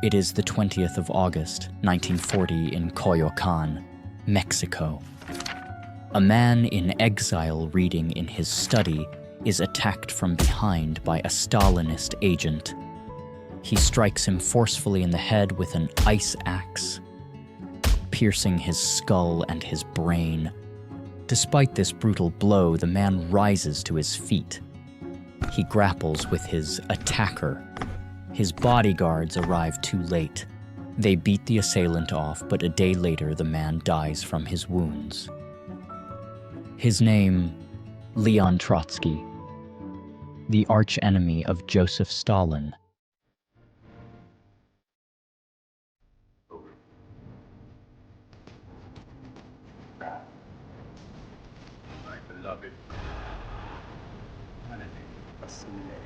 It is the 20th of August, 1940 in Coyoacan, Mexico. A man in exile reading in his study is attacked from behind by a Stalinist agent. He strikes him forcefully in the head with an ice axe, piercing his skull and his brain. Despite this brutal blow, the man rises to his feet. He grapples with his attacker. His bodyguards arrive too late. They beat the assailant off, but a day later the man dies from his wounds. His name, Leon Trotsky, the archenemy of Joseph Stalin. My beloved assassination.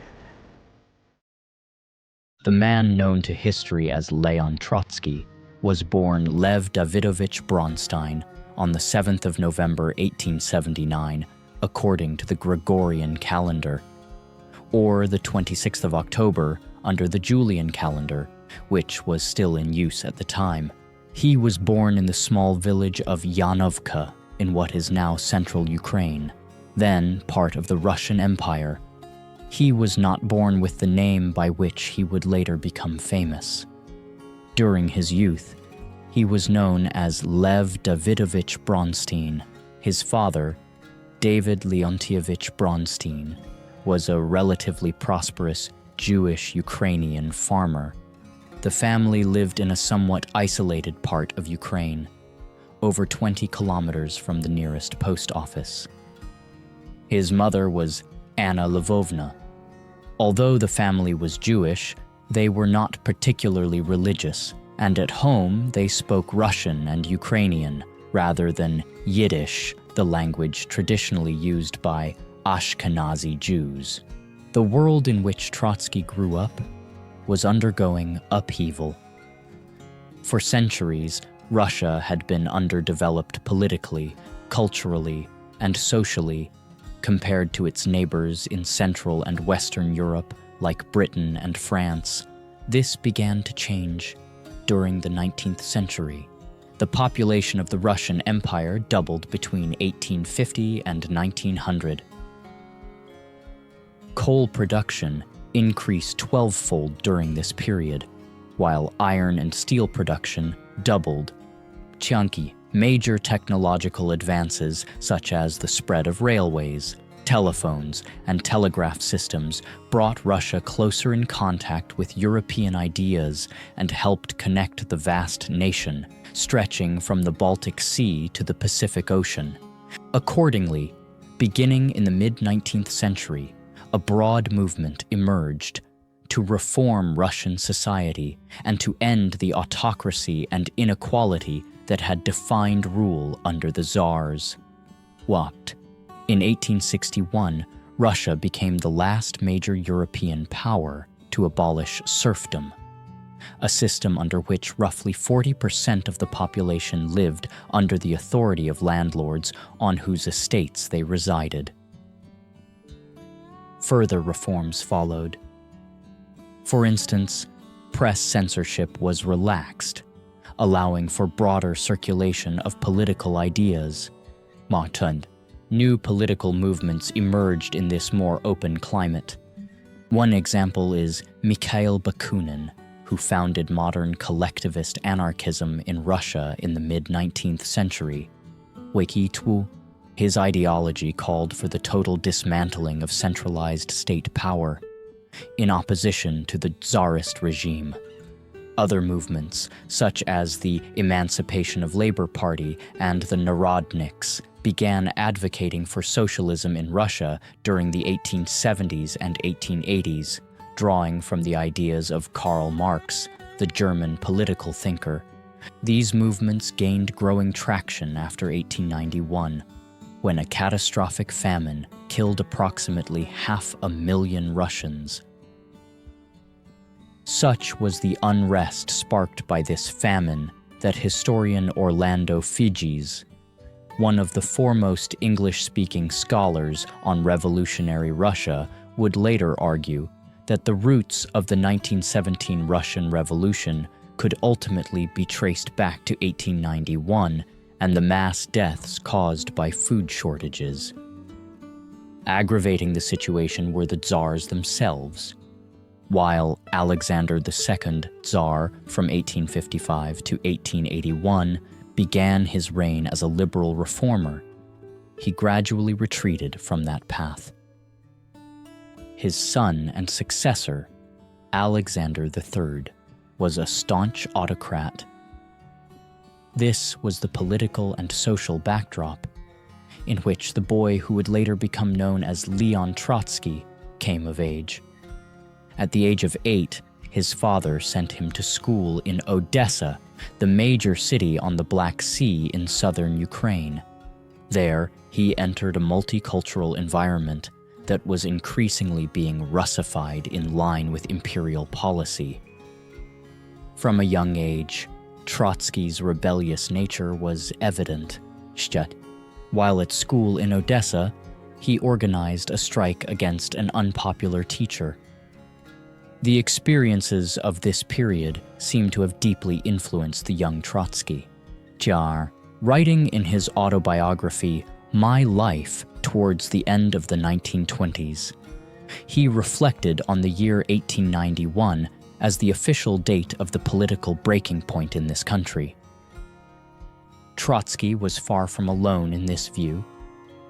The man known to history as Leon Trotsky was born Lev Davidovich Bronstein on the 7th of November 1879, according to the Gregorian calendar, or the 26th of October under the Julian calendar, which was still in use at the time. He was born in the small village of Yanovka in what is now central Ukraine, then part of the Russian Empire. He was not born with the name by which he would later become famous. During his youth, he was known as Lev Davidovich Bronstein. His father, David Leontievich Bronstein, was a relatively prosperous Jewish Ukrainian farmer. The family lived in a somewhat isolated part of Ukraine, over 20 kilometers from the nearest post office. His mother was Anna Lvovna. Although the family was Jewish, they were not particularly religious, and at home they spoke Russian and Ukrainian rather than Yiddish, the language traditionally used by Ashkenazi Jews. The world in which Trotsky grew up was undergoing upheaval. For centuries, Russia had been underdeveloped politically, culturally, and socially compared to its neighbors in Central and Western Europe like Britain and France. This began to change during the 19th century. The population of the Russian Empire doubled between 1850 and 1900. Coal production increased 12-fold during this period, while iron and steel production doubled. Major technological advances such as the spread of railways, telephones, and telegraph systems brought Russia closer in contact with European ideas and helped connect the vast nation, stretching from the Baltic Sea to the Pacific Ocean. Accordingly, beginning in the mid-19th century, a broad movement emerged to reform Russian society and to end the autocracy and inequality that had defined rule under the czars. In 1861, Russia became the last major European power to abolish serfdom, a system under which roughly 40% of the population lived under the authority of landlords on whose estates they resided. Further reforms followed. For instance, press censorship was relaxed, allowing for broader circulation of political ideas. New political movements emerged in this more open climate. One example is Mikhail Bakunin, who founded modern collectivist anarchism in Russia in the mid-19th century. His ideology called for the total dismantling of centralized state power, in opposition to the Tsarist regime. Other movements, such as the Emancipation of Labor Party and the Narodniks, began advocating for socialism in Russia during the 1870s and 1880s, drawing from the ideas of Karl Marx, the German political thinker. These movements gained growing traction after 1891, when a catastrophic famine killed approximately 500,000 Russians. Such was the unrest sparked by this famine that historian Orlando Figes, one of the foremost English-speaking scholars on revolutionary Russia, would later argue that the roots of the 1917 Russian Revolution could ultimately be traced back to 1891 and the mass deaths caused by food shortages. Aggravating the situation were the Tsars themselves. While Alexander II, Tsar from 1855 to 1881, began his reign as a liberal reformer, he gradually retreated from that path. His son and successor, Alexander III, was a staunch autocrat. This was the political and social backdrop in which the boy who would later become known as Leon Trotsky came of age. At the age of 8, his father sent him to school in Odessa, the major city on the Black Sea in southern Ukraine. There, he entered a multicultural environment that was increasingly being Russified in line with imperial policy. From a young age, Trotsky's rebellious nature was evident. While at school in Odessa, he organized a strike against an unpopular teacher. The experiences of this period seem to have deeply influenced the young Trotsky. Writing in his autobiography, My Life, towards the end of the 1920s, he reflected on the year 1891 as the official date of the political breaking point in this country. Trotsky was far from alone in this view.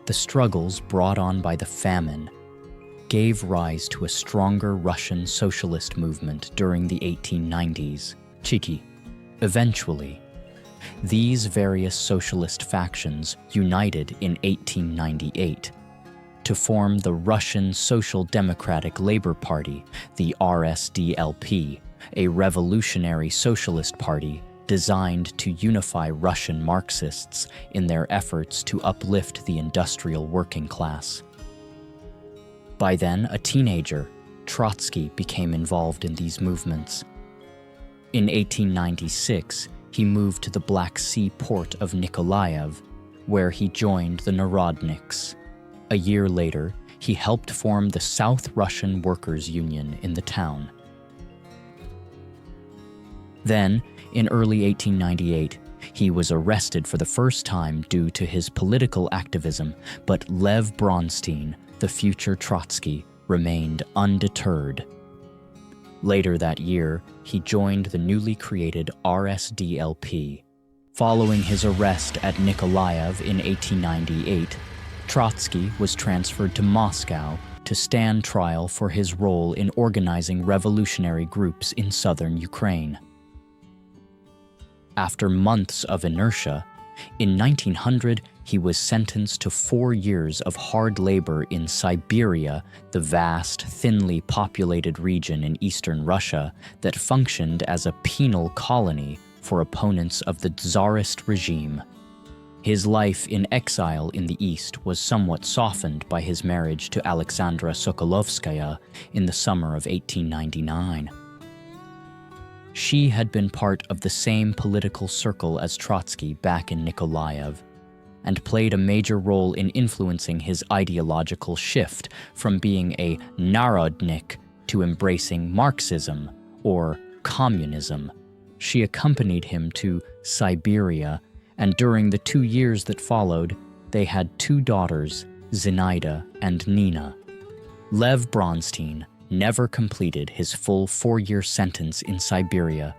The struggles brought on by the famine gave rise to a stronger Russian socialist movement during the 1890s. Eventually, these various socialist factions united in 1898 to form the Russian Social Democratic Labor Party, the RSDLP, a revolutionary socialist party designed to unify Russian Marxists in their efforts to uplift the industrial working class. By then a teenager, Trotsky became involved in these movements. In 1896, he moved to the Black Sea port of Nikolaev, where he joined the Narodniks. A year later, he helped form the South Russian Workers' Union in the town. Then, in early 1898, he was arrested for the first time due to his political activism, but Lev Bronstein, the future Trotsky, remained undeterred. Later that year, he joined the newly created RSDLP. Following his arrest at Nikolaev in 1898, Trotsky was transferred to Moscow to stand trial for his role in organizing revolutionary groups in southern Ukraine. After months of inertia, in 1900 he was sentenced to 4 years of hard labor in Siberia, the vast, thinly populated region in eastern Russia that functioned as a penal colony for opponents of the Tsarist regime. His life in exile in the East was somewhat softened by his marriage to Alexandra Sokolovskaya in the summer of 1899. She had been part of the same political circle as Trotsky back in Nikolaev, and played a major role in influencing his ideological shift from being a narodnik to embracing Marxism or communism. She accompanied him to Siberia, and during the 2 years that followed, they had 2 daughters, Zinaida and Nina. Lev Bronstein never completed his full 4-year sentence in Siberia.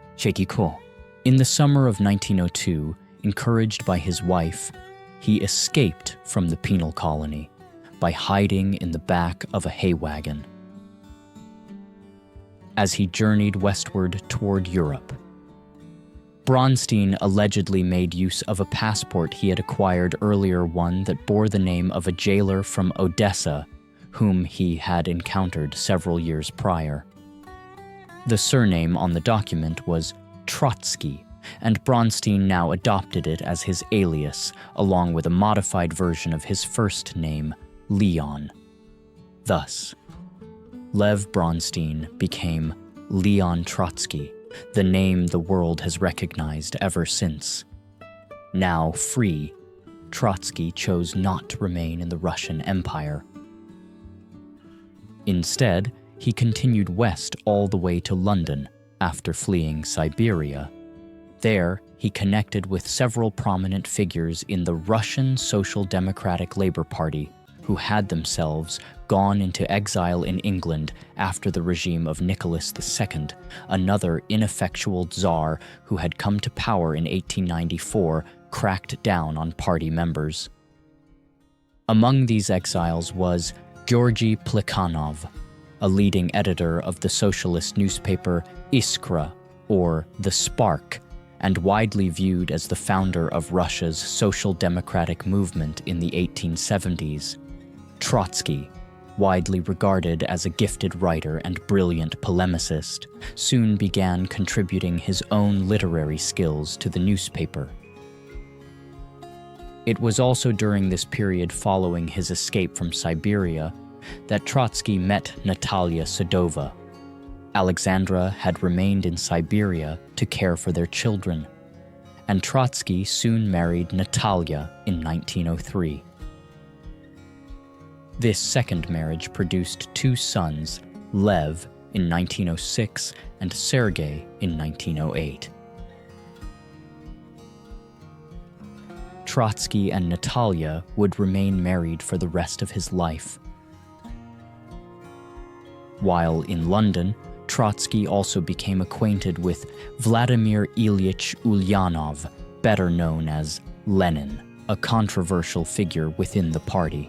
In the summer of 1902, encouraged by his wife, he escaped from the penal colony by hiding in the back of a hay wagon. As he journeyed westward toward Europe, Bronstein allegedly made use of a passport he had acquired earlier, one that bore the name of a jailer from Odessa whom he had encountered several years prior. The surname on the document was Trotsky, and Bronstein now adopted it as his alias, along with a modified version of his first name, Leon. Thus, Lev Bronstein became Leon Trotsky, the name the world has recognized ever since. Now free, Trotsky chose not to remain in the Russian Empire. Instead, he continued west all the way to London after fleeing Siberia. There, he connected with several prominent figures in the Russian Social Democratic Labour Party who had themselves gone into exile in England after the regime of Nicholas II, another ineffectual Tsar who had come to power in 1894, cracked down on party members. Among these exiles was Georgy Plekhanov, a leading editor of the socialist newspaper Iskra, or The Spark, and widely viewed as the founder of Russia's social democratic movement in the 1870s. Trotsky, widely regarded as a gifted writer and brilliant polemicist, soon began contributing his own literary skills to the newspaper. It was also during this period following his escape from Siberia that Trotsky met Natalia Sadova. Alexandra had remained in Siberia to care for their children, and Trotsky soon married Natalia in 1903. This second marriage produced two sons, Lev in 1906 and Sergei in 1908. Trotsky and Natalia would remain married for the rest of his life. While in London, Trotsky also became acquainted with Vladimir Ilyich Ulyanov, better known as Lenin, a controversial figure within the party.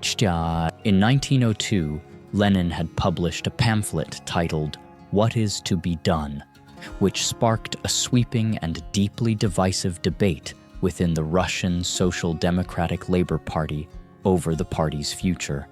In 1902, Lenin had published a pamphlet titled "What is to be Done?", which sparked a sweeping and deeply divisive debate within the Russian Social Democratic Labour Party over the party's future.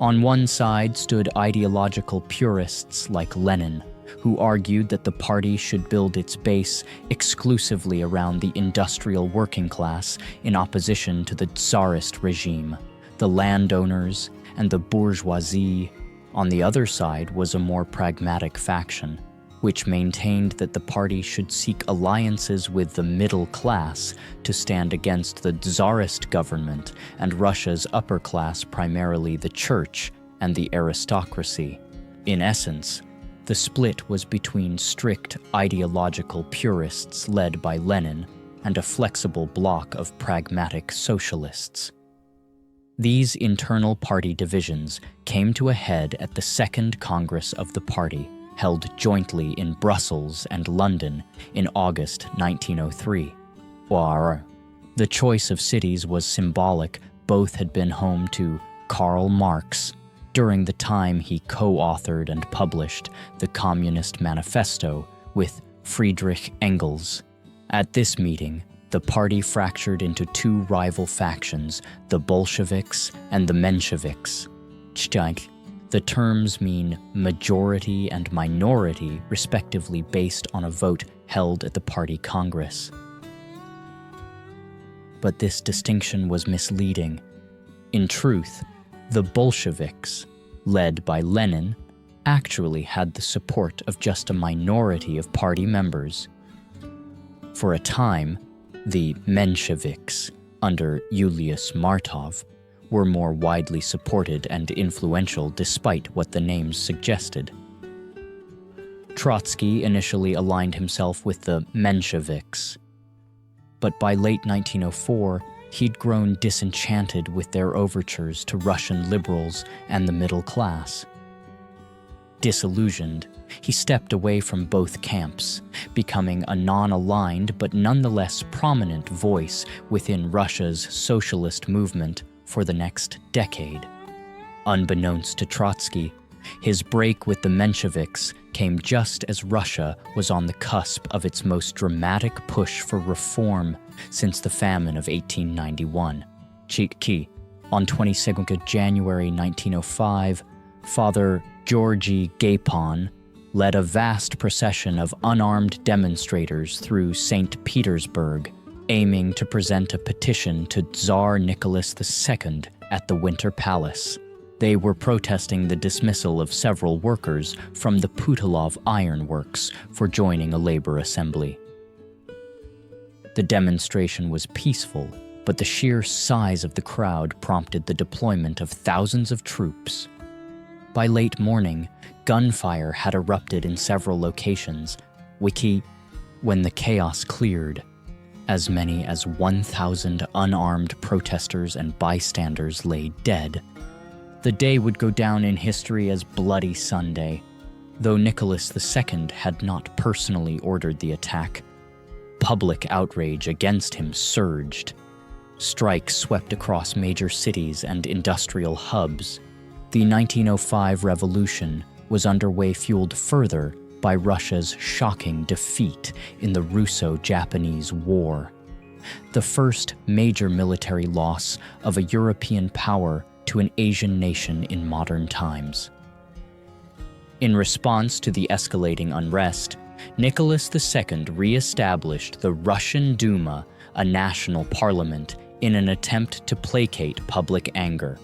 On one side stood ideological purists like Lenin, who argued that the party should build its base exclusively around the industrial working class in opposition to the Tsarist regime, the landowners, and the bourgeoisie. On the other side was a more pragmatic faction, which maintained that the party should seek alliances with the middle class to stand against the Tsarist government and Russia's upper class, primarily the church and the aristocracy. In essence, the split was between strict ideological purists led by Lenin and a flexible bloc of pragmatic socialists. These internal party divisions came to a head at the Second Congress of the party, held jointly in Brussels and London in August 1903. The choice of cities was symbolic. Both had been home to Karl Marx during the time he co-authored and published the Communist Manifesto with Friedrich Engels. At this meeting, the party fractured into two rival factions, the Bolsheviks and the Mensheviks. The terms mean majority and minority, respectively, based on a vote held at the party congress. But this distinction was misleading. In truth, the Bolsheviks, led by Lenin, actually had the support of just a minority of party members. For a time, the Mensheviks, under Julius Martov, were more widely supported and influential despite what the names suggested. Trotsky initially aligned himself with the Mensheviks, but by late 1904, he'd grown disenchanted with their overtures to Russian liberals and the middle class. Disillusioned, he stepped away from both camps, becoming a non-aligned but nonetheless prominent voice within Russia's socialist movement for the next decade. Unbeknownst to Trotsky, his break with the Mensheviks came just as Russia was on the cusp of its most dramatic push for reform since the famine of 1891. On 22 January 1905, Father Georgy Gapon led a vast procession of unarmed demonstrators through St. Petersburg, aiming to present a petition to Tsar Nicholas II at the Winter Palace. They were protesting the dismissal of several workers from the Putilov Iron Works for joining a labor assembly. The demonstration was peaceful, but the sheer size of the crowd prompted the deployment of thousands of troops. By late morning, gunfire had erupted in several locations. When the chaos cleared, as many as 1,000 unarmed protesters and bystanders lay dead. The day would go down in history as Bloody Sunday, though Nicholas II had not personally ordered the attack. Public outrage against him surged. Strikes swept across major cities and industrial hubs. The 1905 revolution was underway, fueled further by Russia's shocking defeat in the Russo-Japanese War, the first major military loss of a European power to an Asian nation in modern times. In response to the escalating unrest, Nicholas II re-established the Russian Duma, a national parliament, in an attempt to placate public anger.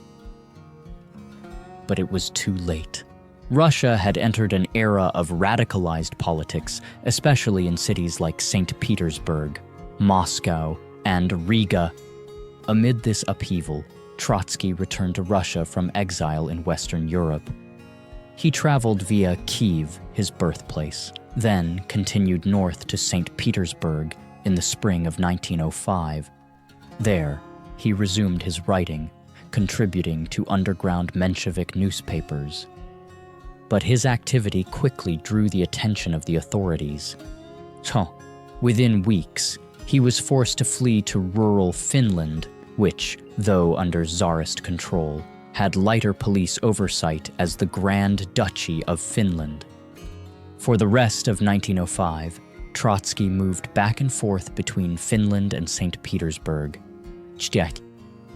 But it was too late. Russia had entered an era of radicalized politics, especially in cities like St. Petersburg, Moscow, and Riga. Amid this upheaval, Trotsky returned to Russia from exile in Western Europe. He traveled via Kiev, his birthplace, then continued north to St. Petersburg in the spring of 1905. There, he resumed his writing, contributing to underground Menshevik newspapers. But his activity quickly drew the attention of the authorities. Within weeks, he was forced to flee to rural Finland, which, though under Tsarist control, had lighter police oversight as the Grand Duchy of Finland. For the rest of 1905, Trotsky moved back and forth between Finland and St. Petersburg.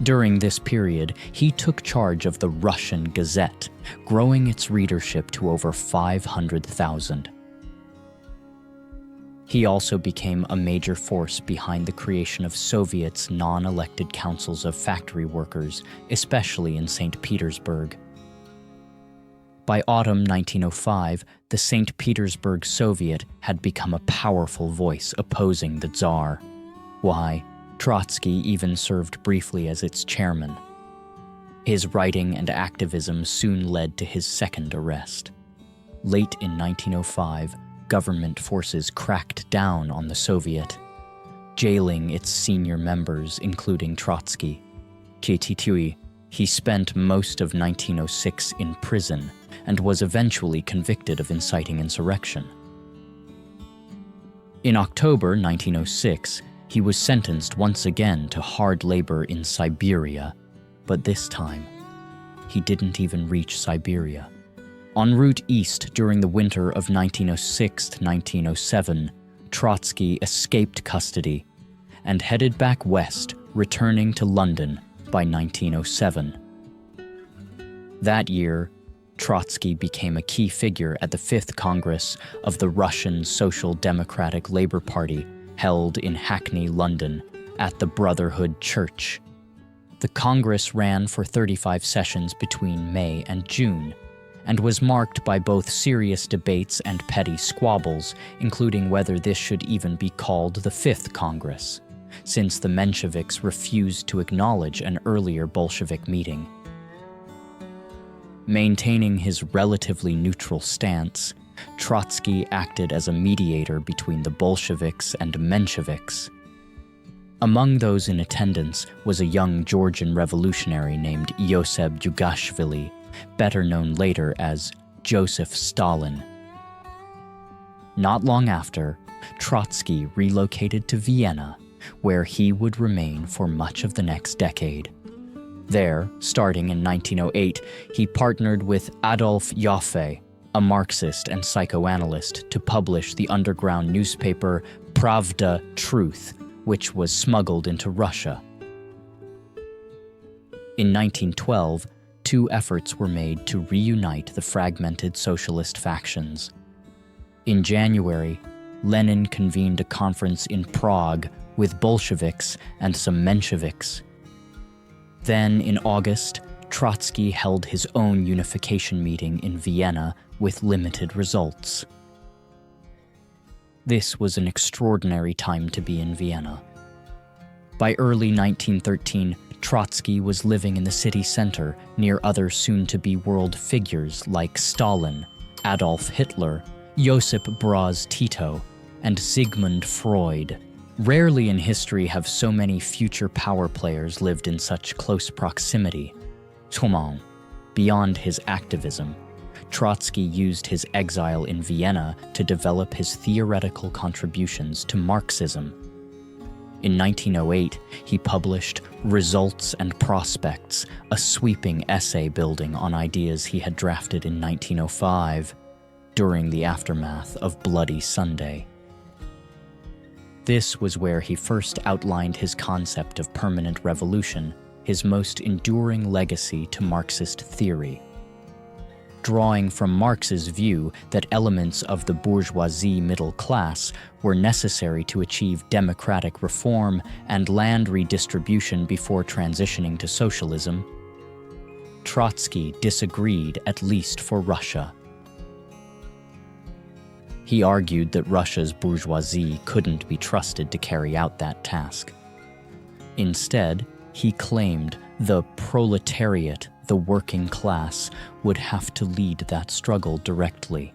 During this period, he took charge of the Russian Gazette, growing its readership to over 500,000. He also became a major force behind the creation of Soviets' non-elected councils of factory workers, especially in St. Petersburg. By autumn 1905, the St. Petersburg Soviet had become a powerful voice opposing the Tsar. Trotsky even served briefly as its chairman. His writing and activism soon led to his second arrest. Late in 1905, government forces cracked down on the Soviet, jailing its senior members, including Trotsky. He spent most of 1906 in prison and was eventually convicted of inciting insurrection. In October 1906, he was sentenced once again to hard labor in Siberia, but this time, he didn't even reach Siberia. En route east during the winter of 1906-1907, Trotsky escaped custody and headed back west, returning to London by 1907. That year, Trotsky became a key figure at the Fifth Congress of the Russian Social Democratic Labour Party, held in Hackney, London, at the Brotherhood Church. The Congress ran for 35 sessions between May and June, and was marked by both serious debates and petty squabbles, including whether this should even be called the Fifth Congress, since the Mensheviks refused to acknowledge an earlier Bolshevik meeting. Maintaining his relatively neutral stance, Trotsky acted as a mediator between the Bolsheviks and Mensheviks. Among those in attendance was a young Georgian revolutionary named Joseph Jugashvili, better known later as Joseph Stalin. Not long after, Trotsky relocated to Vienna, where he would remain for much of the next decade. There, starting in 1908, he partnered with Adolf Joffe, a Marxist and psychoanalyst, to publish the underground newspaper Pravda, Truth, which was smuggled into Russia. In 1912, two efforts were made to reunite the fragmented socialist factions. In January, Lenin convened a conference in Prague with Bolsheviks and some Mensheviks. Then, in August, Trotsky held his own unification meeting in Vienna with limited results. This was an extraordinary time to be in Vienna. By early 1913, Trotsky was living in the city center near other soon-to-be world figures like Stalin, Adolf Hitler, Josip Broz Tito, and Sigmund Freud. Rarely in history have so many future power players lived in such close proximity. Beyond his activism, Trotsky used his exile in Vienna to develop his theoretical contributions to Marxism. In 1908, he published Results and Prospects, a sweeping essay building on ideas he had drafted in 1905 during the aftermath of Bloody Sunday. This was where he first outlined his concept of permanent revolution, his most enduring legacy to Marxist theory. Drawing from Marx's view that elements of the bourgeoisie middle class were necessary to achieve democratic reform and land redistribution before transitioning to socialism, Trotsky disagreed, at least for Russia. He argued that Russia's bourgeoisie couldn't be trusted to carry out that task. Instead, he claimed the proletariat, the working class, would have to lead that struggle directly.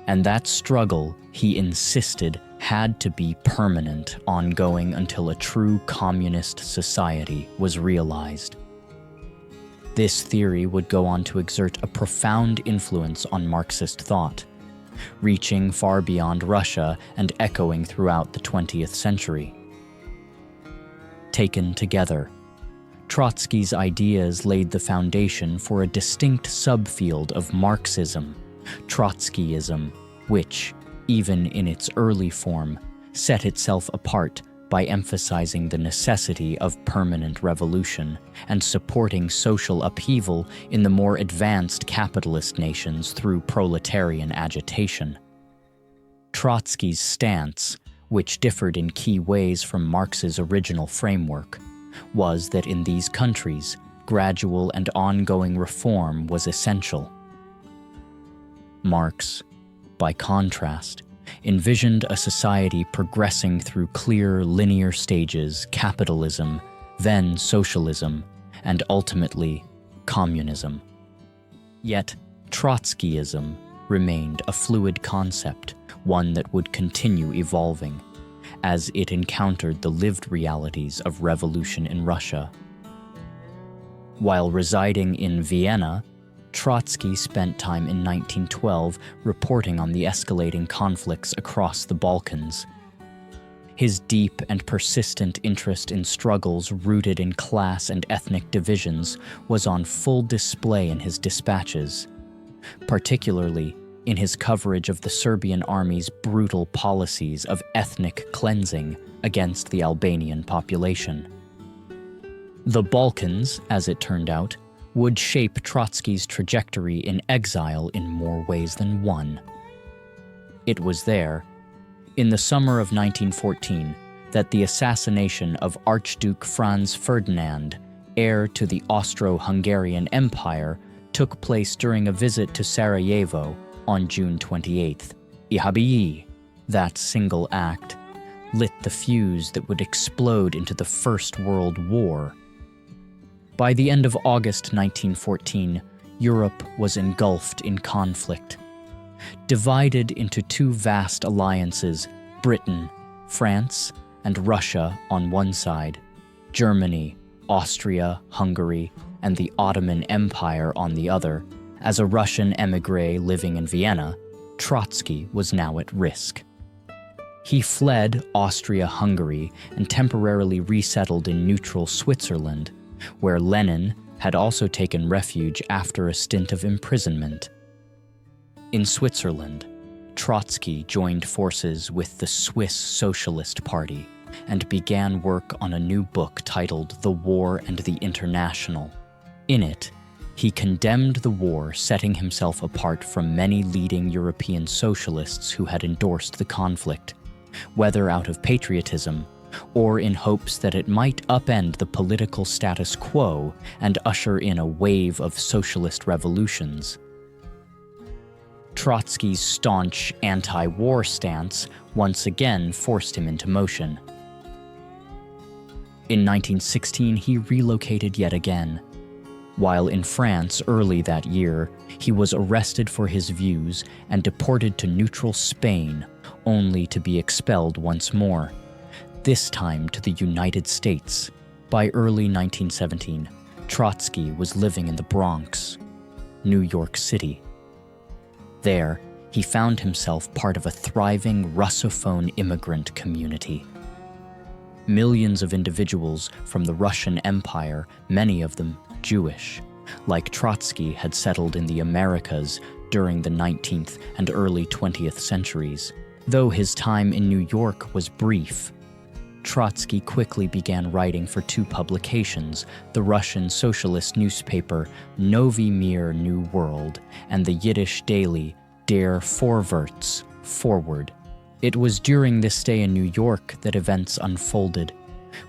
And that struggle, he insisted, had to be permanent, ongoing until a true communist society was realized. This theory would go on to exert a profound influence on Marxist thought, reaching far beyond Russia and echoing throughout the 20th century. Taken together, Trotsky's ideas laid the foundation for a distinct subfield of Marxism, Trotskyism, which, even in its early form, set itself apart by emphasizing the necessity of permanent revolution and supporting social upheaval in the more advanced capitalist nations through proletarian agitation. Trotsky's stance, which differed in key ways from Marx's original framework, was that in these countries, gradual and ongoing reform was essential. Marx, by contrast, envisioned a society progressing through clear, linear stages: capitalism, then socialism, and ultimately communism. Yet, Trotskyism remained a fluid concept, one that would continue evolving, as it encountered the lived realities of revolution in Russia. While residing in Vienna, Trotsky spent time in 1912 reporting on the escalating conflicts across the Balkans. His deep and persistent interest in struggles rooted in class and ethnic divisions was on full display in his dispatches, particularly in his coverage of the Serbian army's brutal policies of ethnic cleansing against the Albanian population. The Balkans, as it turned out, would shape Trotsky's trajectory in exile in more ways than one. It was there, in the summer of 1914, that the assassination of Archduke Franz Ferdinand, heir to the Austro-Hungarian Empire, took place during a visit to Sarajevo on June 28th. Ihabiyi, that single act, lit the fuse that would explode into the First World War. By the end of August 1914, Europe was engulfed in conflict. Divided into two vast alliances, Britain, France, and Russia on one side, Germany, Austria, Hungary, and the Ottoman Empire on the other, as a Russian émigré living in Vienna, Trotsky was now at risk. He fled Austria-Hungary and temporarily resettled in neutral Switzerland, where Lenin had also taken refuge after a stint of imprisonment. In Switzerland, Trotsky joined forces with the Swiss Socialist Party and began work on a new book titled The War and the International. In it, he condemned the war, setting himself apart from many leading European socialists who had endorsed the conflict, whether out of patriotism or in hopes that it might upend the political status quo and usher in a wave of socialist revolutions. Trotsky's staunch anti-war stance once again forced him into motion. In 1916, he relocated yet again. While in France early that year, he was arrested for his views and deported to neutral Spain, only to be expelled once more, this time to the United States. By early 1917, Trotsky was living in the Bronx, New York City. There, he found himself part of a thriving Russophone immigrant community. Millions of individuals from the Russian Empire, many of them Jewish, like Trotsky, had settled in the Americas during the 19th and early 20th centuries. Though his time in New York was brief, Trotsky quickly began writing for two publications, the Russian socialist newspaper Novy Mir New World and the Yiddish daily Der Vorwärts, Forward. It was during this stay in New York that events unfolded,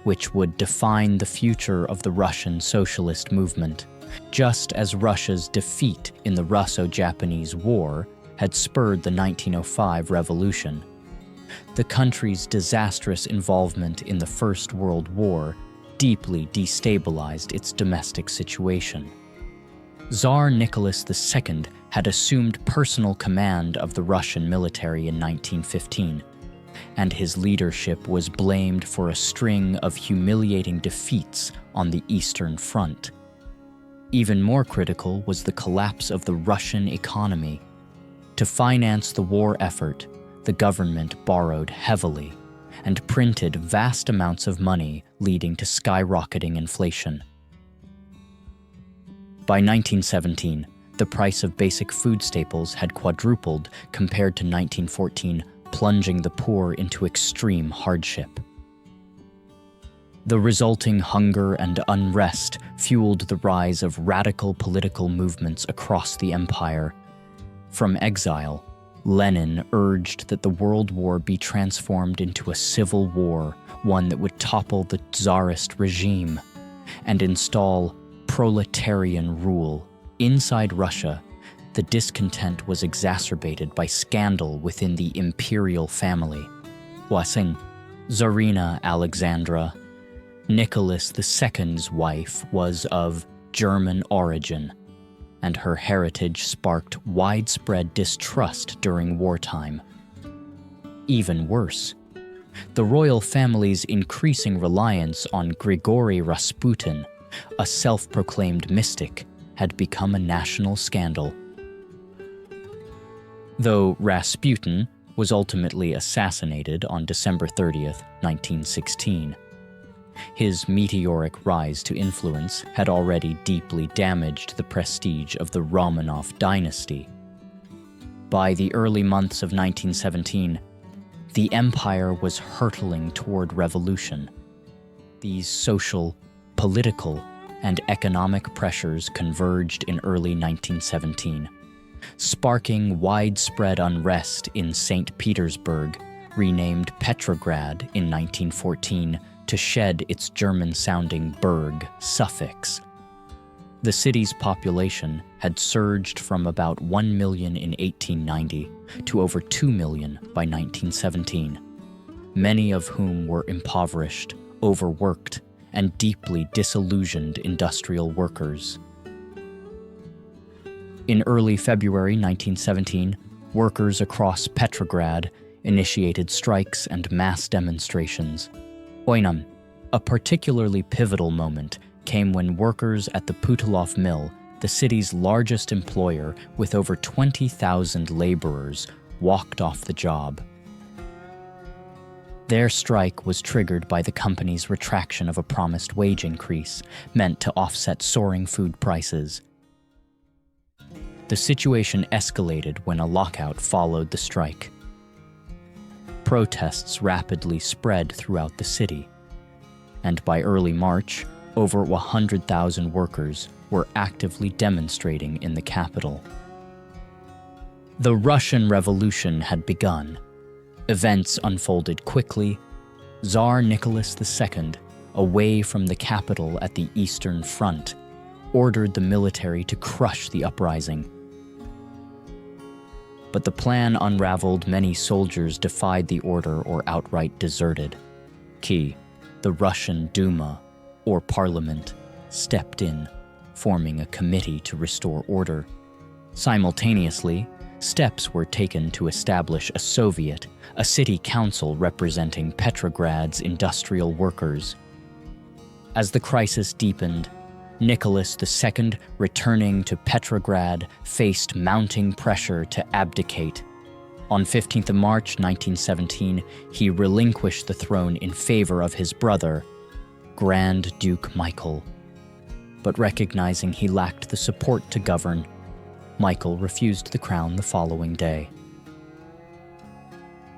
which would define the future of the Russian socialist movement, just as Russia's defeat in the Russo-Japanese War had spurred the 1905 revolution. The country's disastrous involvement in the First World War deeply destabilized its domestic situation. Tsar Nicholas II had assumed personal command of the Russian military in 1915, and his leadership was blamed for a string of humiliating defeats on the Eastern Front. Even more critical was the collapse of the Russian economy. To finance the war effort, the government borrowed heavily and printed vast amounts of money, leading to skyrocketing inflation. By 1917, the price of basic food staples had quadrupled compared to 1914, plunging the poor into extreme hardship. The resulting hunger and unrest fueled the rise of radical political movements across the empire. From exile, Lenin urged that the World War be transformed into a civil war, one that would topple the Tsarist regime and install proletarian rule. Inside Russia, the discontent was exacerbated by scandal within the imperial family. Wasing, Tsarina Alexandra, Nicholas II's wife, was of German origin, and her heritage sparked widespread distrust during wartime. Even worse, the royal family's increasing reliance on Grigory Rasputin, a self-proclaimed mystic, had become a national scandal. Though Rasputin was ultimately assassinated on December 30th, 1916, his meteoric rise to influence had already deeply damaged the prestige of the Romanov dynasty. By the early months of 1917, the empire was hurtling toward revolution. These social, political, and economic pressures converged in early 1917, sparking widespread unrest in St. Petersburg, renamed Petrograd in 1914 to shed its German-sounding "berg" suffix. The city's population had surged from about 1 million in 1890 to over 2 million by 1917, many of whom were impoverished, overworked, and deeply disillusioned industrial workers. In early February 1917, workers across Petrograd initiated strikes and mass demonstrations. Oinam, a particularly pivotal moment, came when workers at the Putilov mill, the city's largest employer with over 20,000 laborers, walked off the job. Their strike was triggered by the company's retraction of a promised wage increase, meant to offset soaring food prices. The situation escalated when a lockout followed the strike. Protests rapidly spread throughout the city, and by early March, over 100,000 workers were actively demonstrating in the capital. The Russian Revolution had begun. Events unfolded quickly. Tsar Nicholas II, away from the capital at the Eastern Front, ordered the military to crush the uprising. But the plan unraveled. Many soldiers defied the order or outright deserted. Key: the Russian Duma, or parliament, stepped in, forming a committee to restore order. Simultaneously, steps were taken to establish a Soviet, a city council representing Petrograd's industrial workers. As the crisis deepened, Nicholas II, returning to Petrograd, faced mounting pressure to abdicate. On 15th March 1917, he relinquished the throne in favor of his brother, Grand Duke Michael. But recognizing he lacked the support to govern, Michael refused the crown the following day.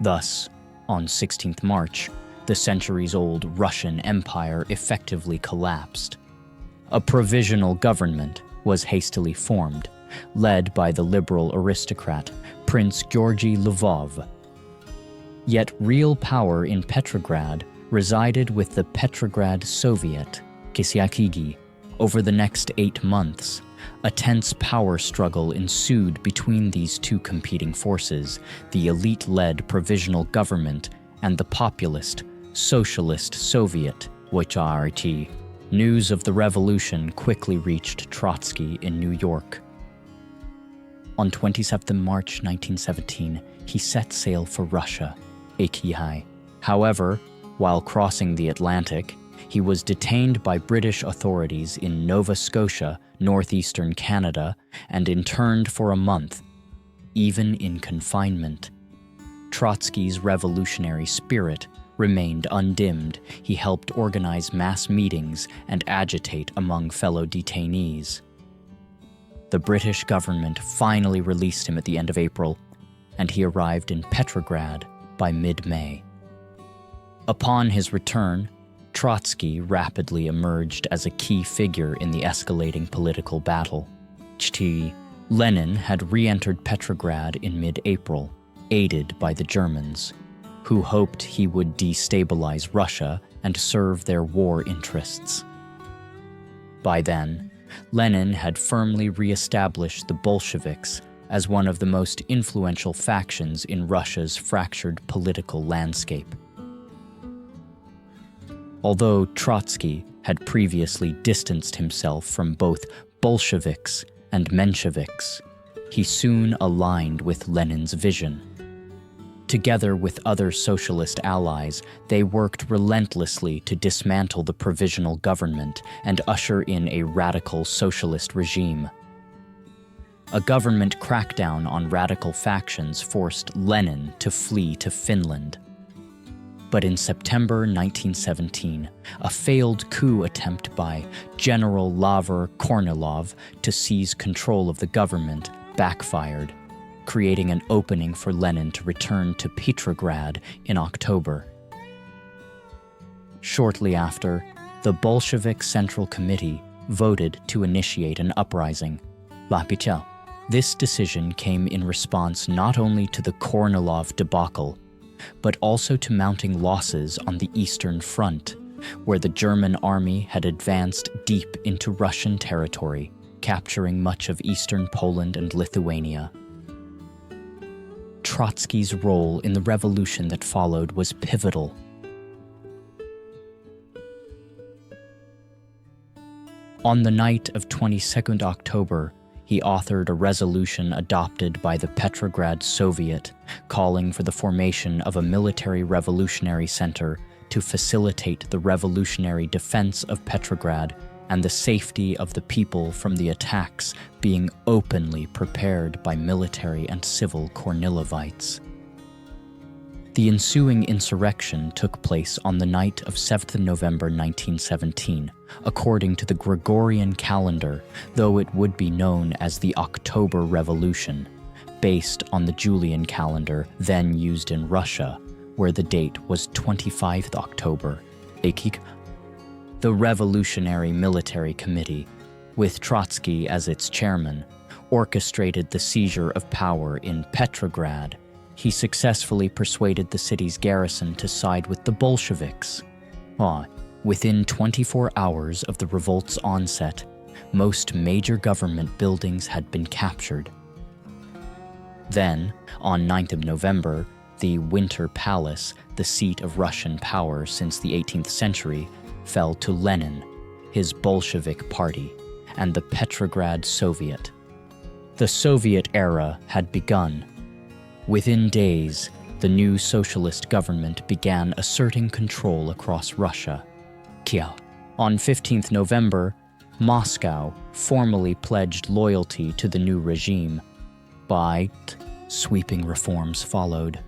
Thus, on 16th March, the centuries-old Russian Empire effectively collapsed. A provisional government was hastily formed, led by the liberal aristocrat Prince Georgy Lvov. Yet real power in Petrograd resided with the Petrograd Soviet, Kisyakigi. Over the next 8 months, a tense power struggle ensued between these two competing forces, the elite-led provisional government and the populist, socialist Soviet, WHRT. News of the revolution quickly reached Trotsky in New York. On 27 March 1917, he set sail for Russia, Akihai. However, while crossing the Atlantic, he was detained by British authorities in Nova Scotia, northeastern Canada, and interned for a month, even in confinement. Trotsky's revolutionary spirit remained undimmed. He helped organize mass meetings and agitate among fellow detainees. The British government finally released him at the end of April, and he arrived in Petrograd by mid-May. Upon his return, Trotsky rapidly emerged as a key figure in the escalating political battle. Lenin had re-entered Petrograd in mid-April, aided by the Germans, who hoped he would destabilize Russia and serve their war interests. By then, Lenin had firmly re-established the Bolsheviks as one of the most influential factions in Russia's fractured political landscape. Although Trotsky had previously distanced himself from both Bolsheviks and Mensheviks, he soon aligned with Lenin's vision. Together with other socialist allies, they worked relentlessly to dismantle the provisional government and usher in a radical socialist regime. A government crackdown on radical factions forced Lenin to flee to Finland. But in September 1917, a failed coup attempt by General Lavur Kornilov to seize control of the government backfired, creating an opening for Lenin to return to Petrograd in October. Shortly after, the Bolshevik Central Committee voted to initiate an uprising, Lapichal. This decision came in response not only to the Kornilov debacle, but also to mounting losses on the Eastern Front, where the German army had advanced deep into Russian territory, capturing much of eastern Poland and Lithuania. Trotsky's role in the revolution that followed was pivotal. On the night of 22nd October, he authored a resolution adopted by the Petrograd Soviet calling for the formation of a military revolutionary center to facilitate the revolutionary defense of Petrograd and the safety of the people from the attacks being openly prepared by military and civil Kornilovites. The ensuing insurrection took place on the night of 7th November 1917, according to the Gregorian calendar, though it would be known as the October Revolution, based on the Julian calendar then used in Russia, where the date was 25th October. The Revolutionary Military Committee, with Trotsky as its chairman, orchestrated the seizure of power in Petrograd. He successfully persuaded the city's garrison to side with the Bolsheviks. Within 24 hours of the revolt's onset, most major government buildings had been captured. Then, on 9th of November, The Winter Palace, the seat of Russian power since the 18th century, fell to Lenin, his Bolshevik party, and the Petrograd Soviet. The Soviet era had begun. Within days, the new socialist government began asserting control across Russia. On 15th November, Moscow formally pledged loyalty to the new regime. Sweeping reforms followed.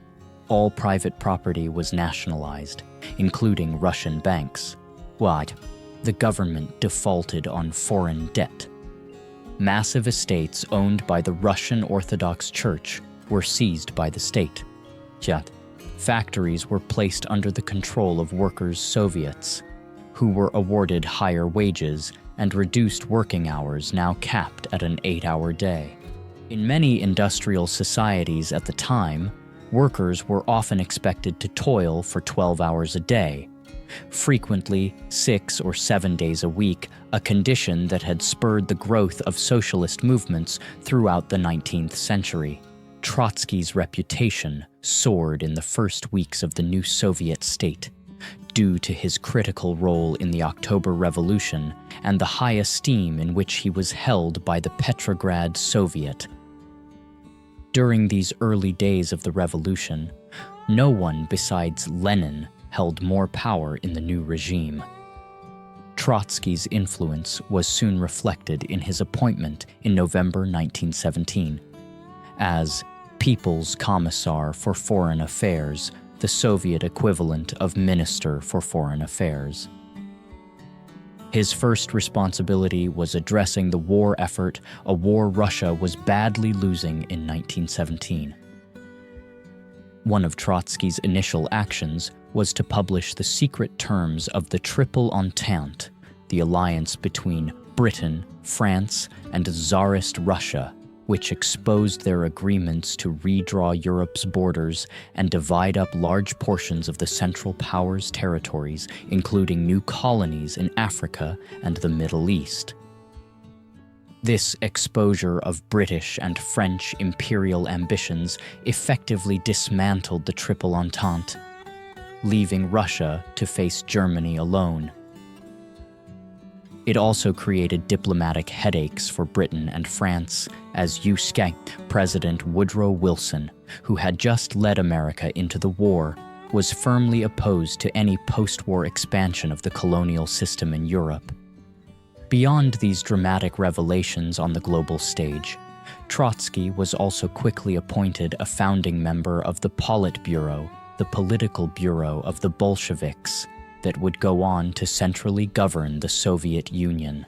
All private property was nationalized, including Russian banks. The government defaulted on foreign debt. Massive estates owned by the Russian Orthodox Church were seized by the state. Factories were placed under the control of workers' Soviets, who were awarded higher wages and reduced working hours now capped at an 8-hour day. In many industrial societies at the time, workers were often expected to toil for 12 hours a day, frequently 6 or 7 days a week, a condition that had spurred the growth of socialist movements throughout the 19th century. Trotsky's reputation soared in the first weeks of the new Soviet state, due to his critical role in the October Revolution and the high esteem in which he was held by the Petrograd Soviet. During these early days of the revolution, no one besides Lenin held more power in the new regime. Trotsky's influence was soon reflected in his appointment in November 1917 as People's Commissar for Foreign Affairs, the Soviet equivalent of Minister for Foreign Affairs. His first responsibility was addressing the war effort, a war Russia was badly losing in 1917. One of Trotsky's initial actions was to publish the secret terms of the Triple Entente, the alliance between Britain, France, and Tsarist Russia, which exposed their agreements to redraw Europe's borders and divide up large portions of the Central Powers' territories, including new colonies in Africa and the Middle East. This exposure of British and French imperial ambitions effectively dismantled the Triple Entente, leaving Russia to face Germany alone. It also created diplomatic headaches for Britain and France, as UK President Woodrow Wilson, who had just led America into the war, was firmly opposed to any post-war expansion of the colonial system in Europe. Beyond these dramatic revelations on the global stage, Trotsky was also quickly appointed a founding member of the Politburo, the political bureau of the Bolsheviks, that would go on to centrally govern the Soviet Union.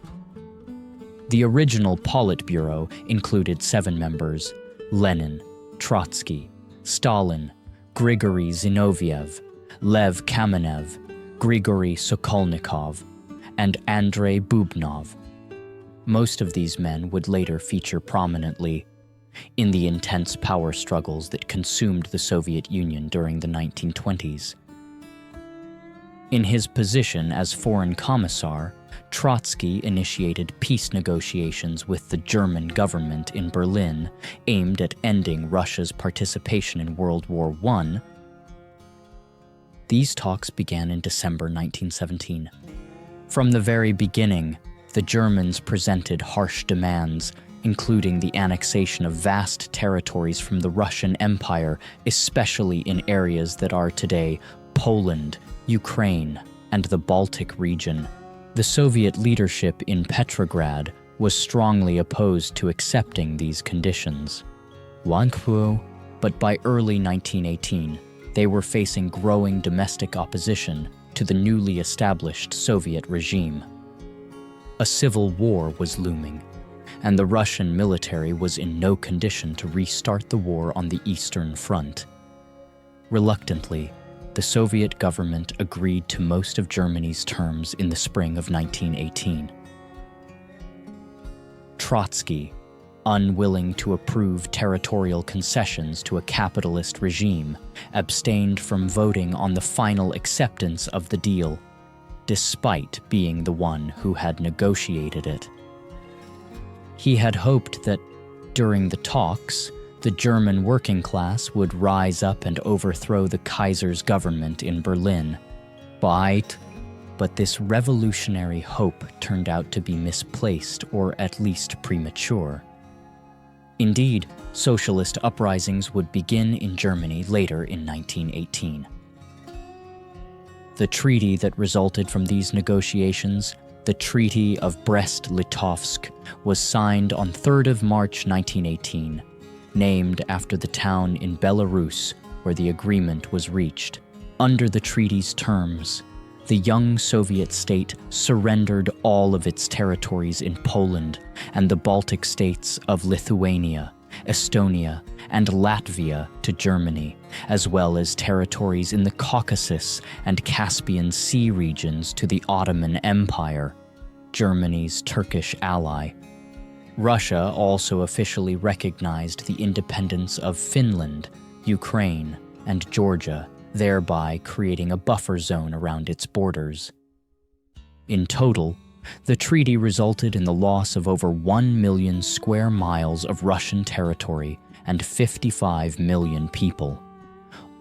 The original Politburo included 7 members: Lenin, Trotsky, Stalin, Grigory Zinoviev, Lev Kamenev, Grigory Sokolnikov, and Andrei Bubnov. Most of these men would later feature prominently in the intense power struggles that consumed the Soviet Union during the 1920s. In his position as Foreign Commissar, Trotsky initiated peace negotiations with the German government in Berlin aimed at ending Russia's participation in World War I. These talks began in December 1917. From the very beginning, the Germans presented harsh demands, including the annexation of vast territories from the Russian Empire, especially in areas that are today Poland, Ukraine, and the Baltic region. The Soviet leadership in Petrograd was strongly opposed to accepting these conditions. But by early 1918, they were facing growing domestic opposition to the newly established Soviet regime. A civil war was looming, and the Russian military was in no condition to restart the war on the Eastern Front. Reluctantly, the Soviet government agreed to most of Germany's terms in the spring of 1918. Trotsky, unwilling to approve territorial concessions to a capitalist regime, abstained from voting on the final acceptance of the deal, despite being the one who had negotiated it. He had hoped that, during the talks, The German working class would rise up and overthrow the Kaiser's government in Berlin. But this revolutionary hope turned out to be misplaced, or at least premature. Indeed, socialist uprisings would begin in Germany later in 1918. The treaty that resulted from these negotiations, the Treaty of Brest-Litovsk, was signed on 3rd of March 1918, named after the town in Belarus where the agreement was reached. Under the treaty's terms, the young Soviet state surrendered all of its territories in Poland and the Baltic states of Lithuania, Estonia, and Latvia to Germany, as well as territories in the Caucasus and Caspian Sea regions to the Ottoman Empire, Germany's Turkish ally. Russia also officially recognized the independence of Finland, Ukraine, and Georgia, thereby creating a buffer zone around its borders. In total, the treaty resulted in the loss of over 1 million square miles of Russian territory and 55 million people,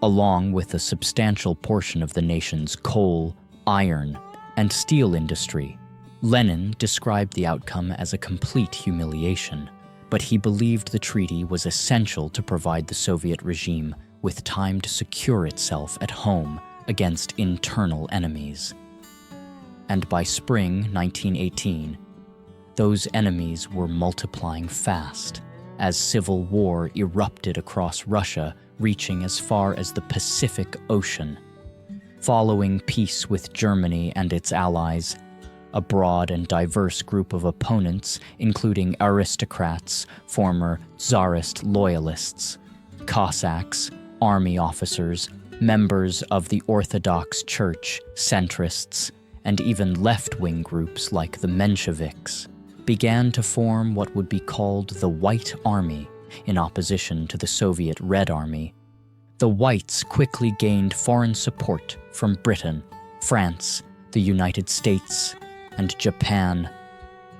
along with a substantial portion of the nation's coal, iron, and steel industry. Lenin described the outcome as a complete humiliation, but he believed the treaty was essential to provide the Soviet regime with time to secure itself at home against internal enemies. And by spring 1918, those enemies were multiplying fast as civil war erupted across Russia, reaching as far as the Pacific Ocean. Following peace with Germany and its allies, a broad and diverse group of opponents, including aristocrats, former Tsarist loyalists, Cossacks, army officers, members of the Orthodox Church, centrists, and even left-wing groups like the Mensheviks, began to form what would be called the White Army in opposition to the Soviet Red Army. The Whites quickly gained foreign support from Britain, France, the United States, and Japan.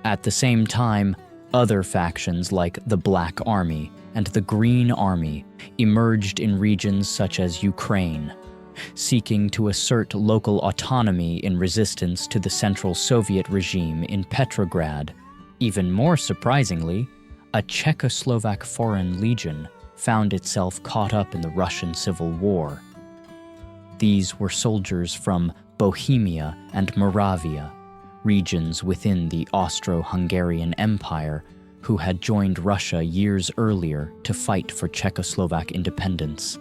At the same time, other factions like the Black Army and the Green Army emerged in regions such as Ukraine, seeking to assert local autonomy in resistance to the Central Soviet regime in Petrograd. Even more surprisingly, a Czechoslovak Foreign Legion found itself caught up in the Russian Civil War. These were soldiers from Bohemia and Moravia, regions within the Austro-Hungarian Empire, who had joined Russia years earlier to fight for Czechoslovak independence.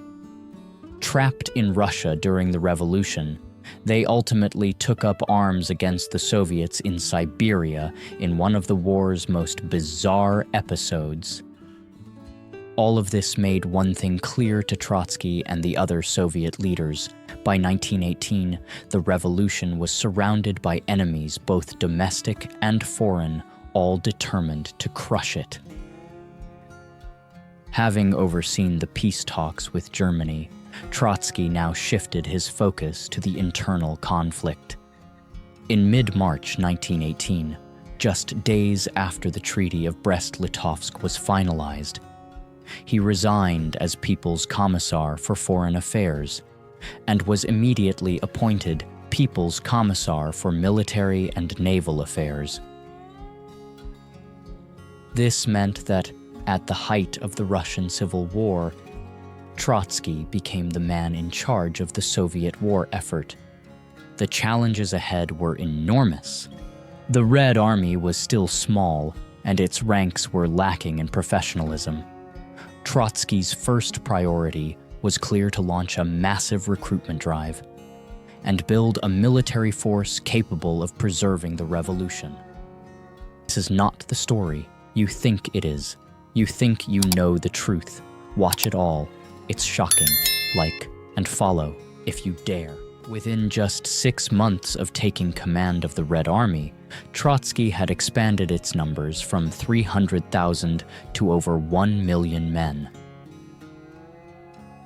Trapped in Russia during the revolution, they ultimately took up arms against the Soviets in Siberia in one of the war's most bizarre episodes. All of this made one thing clear to Trotsky and the other Soviet leaders. By 1918, the revolution was surrounded by enemies, both domestic and foreign, all determined to crush it. Having overseen the peace talks with Germany, Trotsky now shifted his focus to the internal conflict. In mid-March 1918, just days after the Treaty of Brest-Litovsk was finalized, he resigned as People's Commissar for Foreign Affairs and was immediately appointed People's Commissar for Military and Naval Affairs. This meant that, at the height of the Russian Civil War, Trotsky became the man in charge of the Soviet war effort. The challenges ahead were enormous. The Red Army was still small, and its ranks were lacking in professionalism. Trotsky's first priority was clear: to launch a massive recruitment drive and build a military force capable of preserving the revolution. This is not the story you think it is. You think you know the truth. Watch it all. It's shocking. Like and follow if you dare. Within just 6 months of taking command of the Red Army, Trotsky had expanded its numbers from 300,000 to over 1 million men.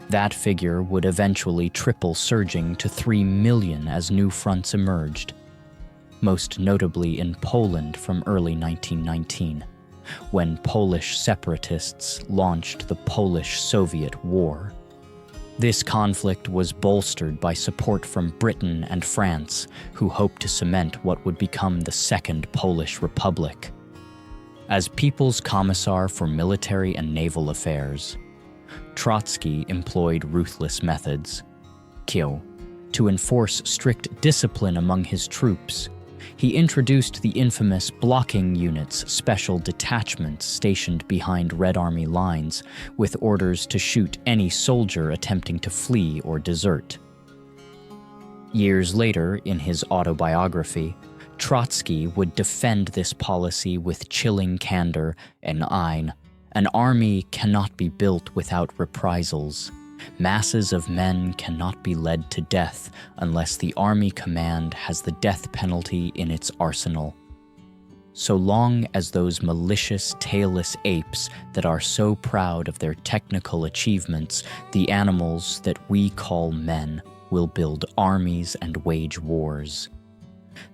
That figure would eventually triple, surging to 3 million as new fronts emerged, most notably in Poland from early 1919. when Polish separatists launched the Polish-Soviet War. This conflict was bolstered by support from Britain and France, who hoped to cement what would become the Second Polish Republic. As People's Commissar for Military and Naval Affairs, Trotsky employed ruthless methods, to enforce strict discipline among his troops. He introduced the infamous blocking units, special detachments stationed behind Red Army lines, with orders to shoot any soldier attempting to flee or desert. Years later, in his autobiography, Trotsky would defend this policy with chilling candor and an army cannot be built without reprisals. Masses of men cannot be led to death unless the army command has the death penalty in its arsenal. So long as those malicious, tailless apes that are so proud of their technical achievements, the animals that we call men, will build armies and wage wars.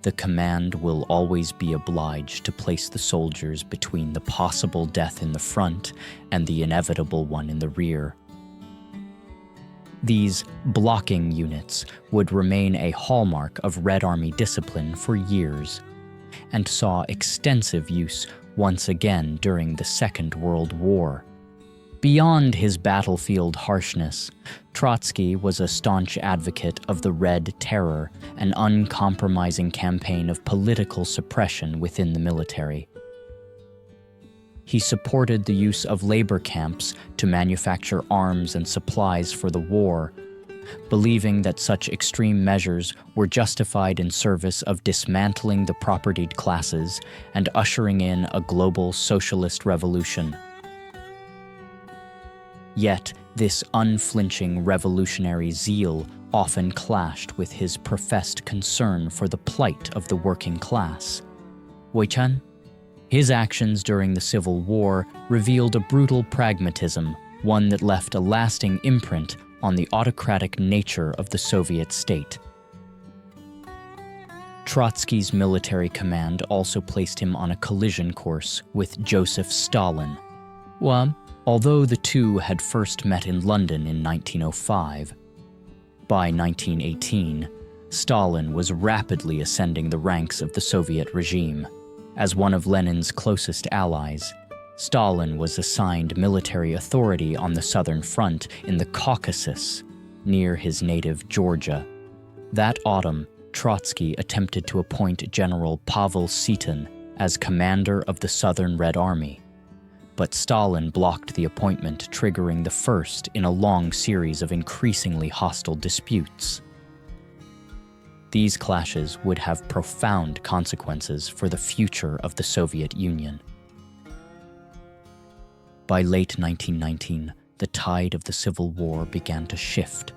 The command will always be obliged to place the soldiers between the possible death in the front and the inevitable one in the rear. These blocking units would remain a hallmark of Red Army discipline for years, and saw extensive use once again during the Second World War. Beyond his battlefield harshness, Trotsky was a staunch advocate of the Red Terror, an uncompromising campaign of political suppression within the military. He supported the use of labor camps to manufacture arms and supplies for the war, believing that such extreme measures were justified in service of dismantling the propertied classes and ushering in a global socialist revolution. Yet, this unflinching revolutionary zeal often clashed with his professed concern for the plight of the working class. Wei-chan? His actions during the Civil War revealed a brutal pragmatism, one that left a lasting imprint on the autocratic nature of the Soviet state. Trotsky's military command also placed him on a collision course with Joseph Stalin. Although the two had first met in London in 1905, by 1918, Stalin was rapidly ascending the ranks of the Soviet regime. As one of Lenin's closest allies, Stalin was assigned military authority on the Southern Front in the Caucasus, near his native Georgia. That autumn, Trotsky attempted to appoint General Pavel Seaton as commander of the Southern Red Army, but Stalin blocked the appointment, triggering the first in a long series of increasingly hostile disputes. These clashes would have profound consequences for the future of the Soviet Union. By late 1919, the tide of the Civil War began to shift.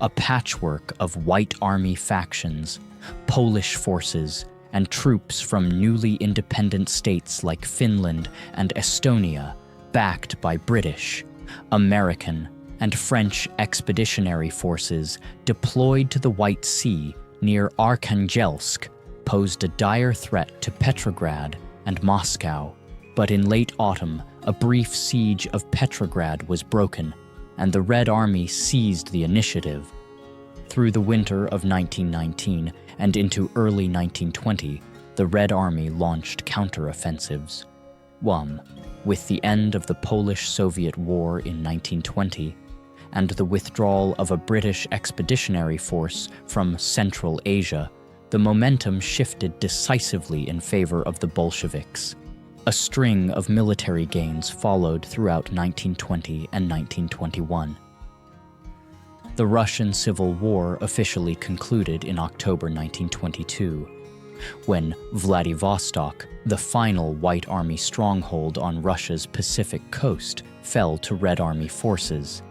A patchwork of White Army factions, Polish forces, and troops from newly independent states like Finland and Estonia, backed by British, American, and French expeditionary forces deployed to the White Sea near Arkhangelsk, posed a dire threat to Petrograd and Moscow. But in late autumn, a brief siege of Petrograd was broken, and the Red Army seized the initiative. Through the winter of 1919 and into early 1920, the Red Army launched counteroffensives. With the end of the Polish-Soviet War in 1920, and the withdrawal of a British expeditionary force from Central Asia, the momentum shifted decisively in favor of the Bolsheviks. A string of military gains followed throughout 1920 and 1921. The Russian Civil War officially concluded in October 1922, when Vladivostok, the final White Army stronghold on Russia's Pacific coast, fell to Red Army forces.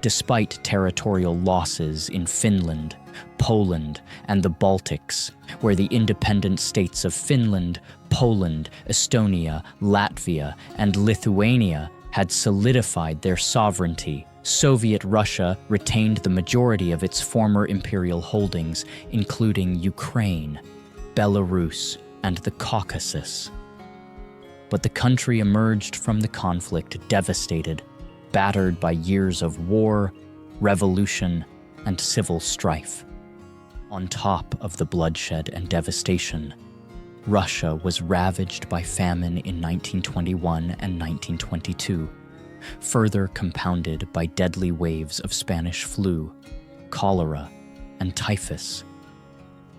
Despite territorial losses in Finland, Poland, and the Baltics, where the independent states of Finland, Poland, Estonia, Latvia, and Lithuania had solidified their sovereignty, Soviet Russia retained the majority of its former imperial holdings, including Ukraine, Belarus, and the Caucasus. but the country emerged from the conflict devastated, battered by years of war, revolution, and civil strife. On top of the bloodshed and devastation, Russia was ravaged by famine in 1921 and 1922, further compounded by deadly waves of Spanish flu, cholera, and typhus.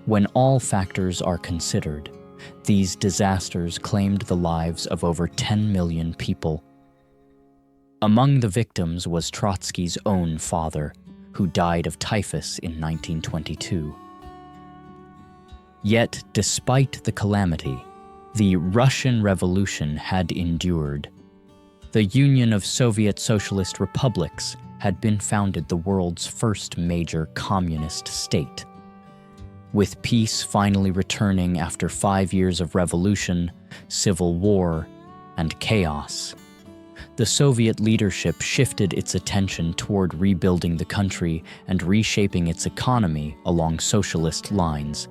When all factors are considered, these disasters claimed the lives of over 10 million people. Among the victims was Trotsky's own father, who died of typhus in 1922. Yet, despite the calamity, the Russian Revolution had endured. The Union of Soviet Socialist Republics had been founded, the world's first major communist state. With peace finally returning after 5 years of revolution, civil war, and chaos, the Soviet leadership shifted its attention toward rebuilding the country and reshaping its economy along socialist lines.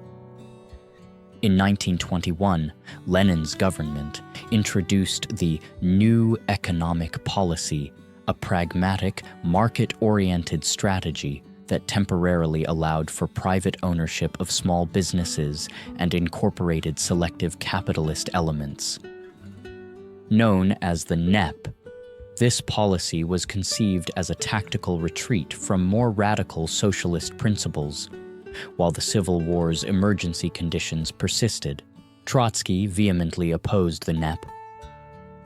In 1921, Lenin's government introduced the New Economic Policy, a pragmatic, market-oriented strategy that temporarily allowed for private ownership of small businesses and incorporated selective capitalist elements. Known as the NEP, this policy was conceived as a tactical retreat from more radical socialist principles. While the Civil War's emergency conditions persisted, Trotsky vehemently opposed the NEP.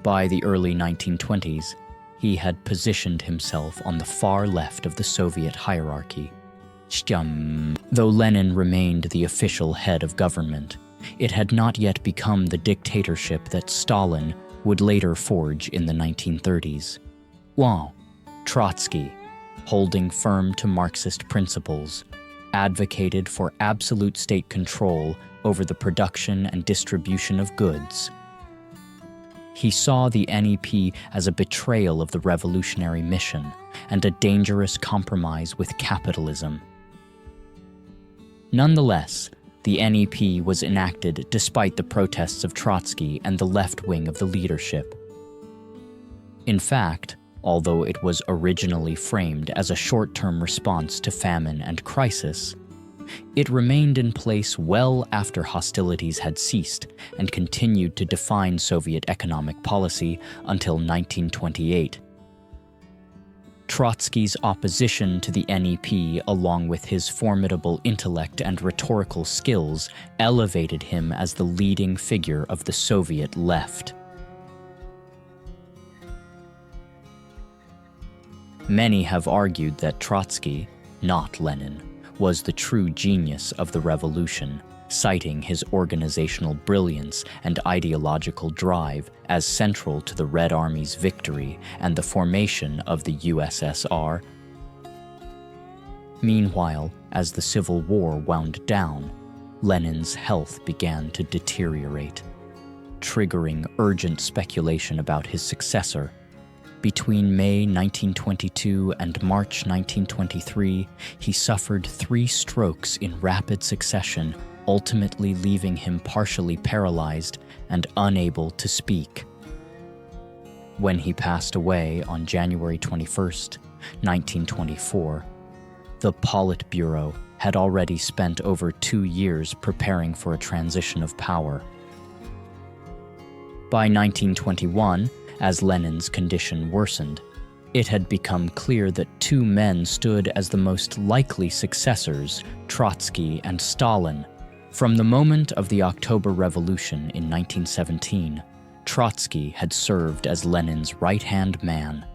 By the early 1920s, he had positioned himself on the far left of the Soviet hierarchy. Though Lenin remained the official head of government, it had not yet become the dictatorship that Stalin would later forge in the 1930s. Trotsky, holding firm to Marxist principles, advocated for absolute state control over the production and distribution of goods. He saw the NEP as a betrayal of the revolutionary mission and a dangerous compromise with capitalism. Nonetheless, the NEP was enacted despite the protests of Trotsky and the left wing of the leadership. In fact, although it was originally framed as a short-term response to famine and crisis, it remained in place well after hostilities had ceased and continued to define Soviet economic policy until 1928. Trotsky's opposition to the NEP, along with his formidable intellect and rhetorical skills, elevated him as the leading figure of the Soviet left. Many have argued that Trotsky, not Lenin, was the true genius of the revolution, citing his organizational brilliance and ideological drive as central to the Red Army's victory and the formation of the USSR. Meanwhile, as the Civil War wound down, Lenin's health began to deteriorate, triggering urgent speculation about his successor. Between May 1922 and March 1923, he suffered 3 strokes in rapid succession, ultimately leaving him partially paralyzed and unable to speak. When he passed away on January 21, 1924, the Politburo had already spent over 2 years preparing for a transition of power. By 1921, as Lenin's condition worsened, it had become clear that 2 men stood as the most likely successors, Trotsky and Stalin. From the moment of the October Revolution in 1917, Trotsky had served as Lenin's right-hand man,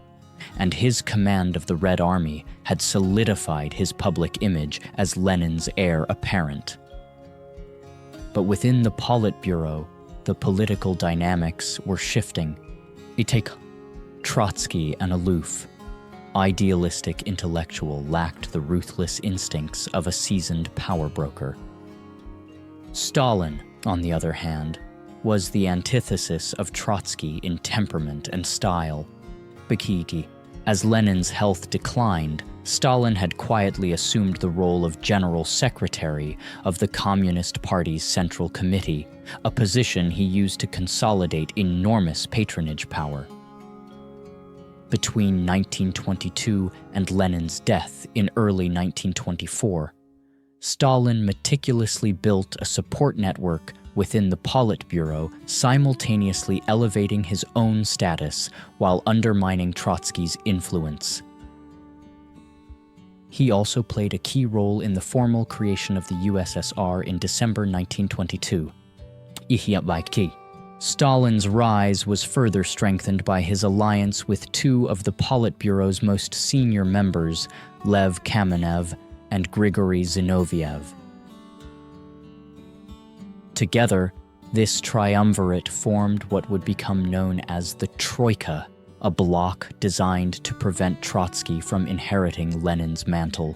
and his command of the Red Army had solidified his public image as Lenin's heir apparent. But within the Politburo, the political dynamics were shifting. Take Trotsky, an aloof, idealistic intellectual, lacked the ruthless instincts of a seasoned power broker. Stalin, on the other hand, was the antithesis of Trotsky in temperament and style. As Lenin's health declined, Stalin had quietly assumed the role of General Secretary of the Communist Party's Central Committee, a position he used to consolidate enormous patronage power. Between 1922 and Lenin's death in early 1924, Stalin meticulously built a support network within the Politburo, simultaneously elevating his own status while undermining Trotsky's influence. He also played a key role in the formal creation of the USSR in December 1922. Stalin's rise was further strengthened by his alliance with two of the Politburo's most senior members, Lev Kamenev and Grigory Zinoviev. Together, this triumvirate formed what would become known as the Troika, a bloc designed to prevent Trotsky from inheriting Lenin's mantle.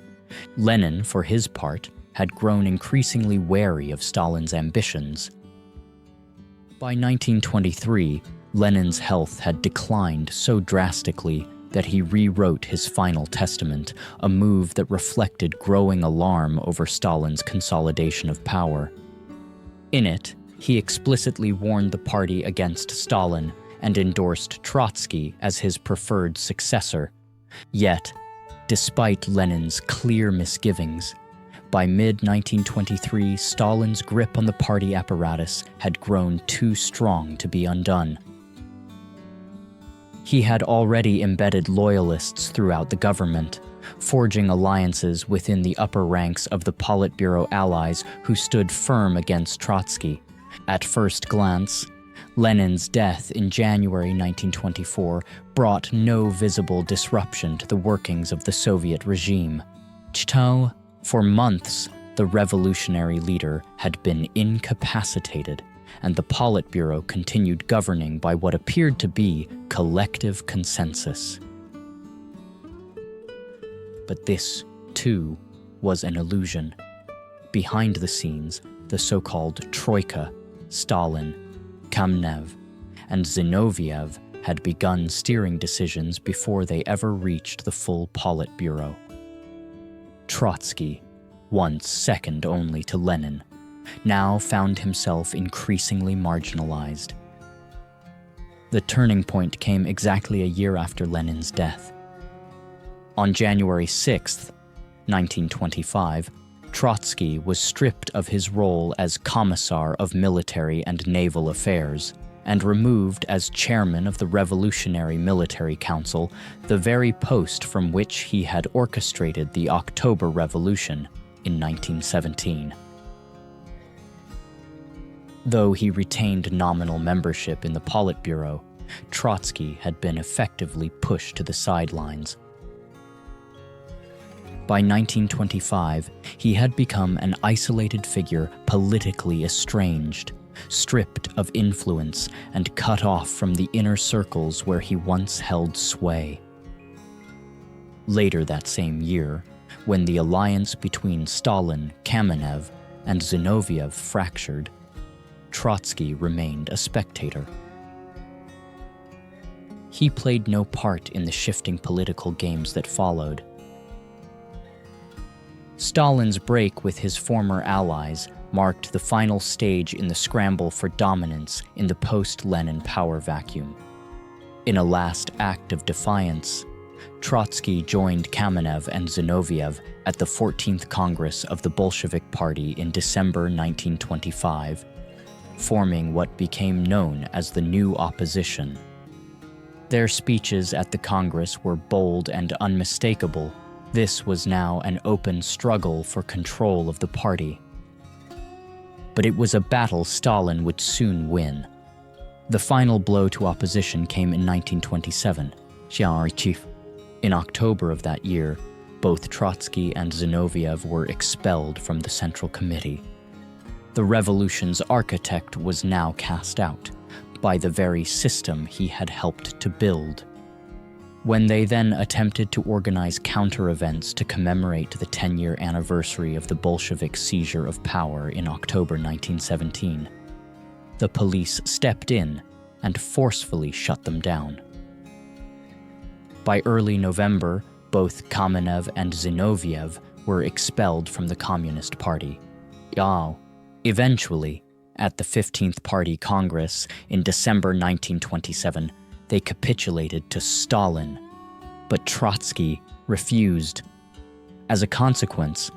Lenin, for his part, had grown increasingly wary of Stalin's ambitions. By 1923, Lenin's health had declined so drastically that he rewrote his final testament, a move that reflected growing alarm over Stalin's consolidation of power. In it, he explicitly warned the party against Stalin and endorsed Trotsky as his preferred successor. Yet, despite Lenin's clear misgivings, by mid-1923, Stalin's grip on the party apparatus had grown too strong to be undone. He had already embedded loyalists throughout the government, forging alliances within the upper ranks of the Politburo allies who stood firm against Trotsky. At first glance, Lenin's death in January 1924 brought no visible disruption to the workings of the Soviet regime. For months, the revolutionary leader had been incapacitated, and the Politburo continued governing by what appeared to be collective consensus. But this, too, was an illusion. Behind the scenes, the so-called Troika, Stalin, Kamenev, and Zinoviev had begun steering decisions before they ever reached the full Politburo. Trotsky, once second only to Lenin, now found himself increasingly marginalized. The turning point came exactly a year after Lenin's death. On January 6, 1925, Trotsky was stripped of his role as Commissar of Military and Naval Affairs and removed as chairman of the Revolutionary Military Council, the very post from which he had orchestrated the October Revolution in 1917. Though he retained nominal membership in the Politburo, Trotsky had been effectively pushed to the sidelines. By 1925, he had become an isolated figure, politically estranged, stripped of influence and cut off from the inner circles where he once held sway. Later that same year, when the alliance between Stalin, Kamenev, and Zinoviev fractured, Trotsky remained a spectator. He played no part in the shifting political games that followed. Stalin's break with his former allies marked the final stage in the scramble for dominance in the post-Lenin power vacuum. In a last act of defiance, Trotsky joined Kamenev and Zinoviev at the 14th Congress of the Bolshevik Party in December 1925, forming what became known as the New Opposition. Their speeches at the Congress were bold and unmistakable. This was now an open struggle for control of the party. But it was a battle Stalin would soon win. The final blow to opposition came in 1927. In October of that year, both Trotsky and Zinoviev were expelled from the Central Committee. The revolution's architect was now cast out by the very system he had helped to build. When they then attempted to organize counter-events to commemorate the 10-year anniversary of the Bolshevik seizure of power in October 1917, the police stepped in and forcefully shut them down. By early November, Both Kamenev and Zinoviev were expelled from the Communist Party. Eventually, at the 15th Party Congress in December 1927, they capitulated to Stalin, but Trotsky refused. As a consequence,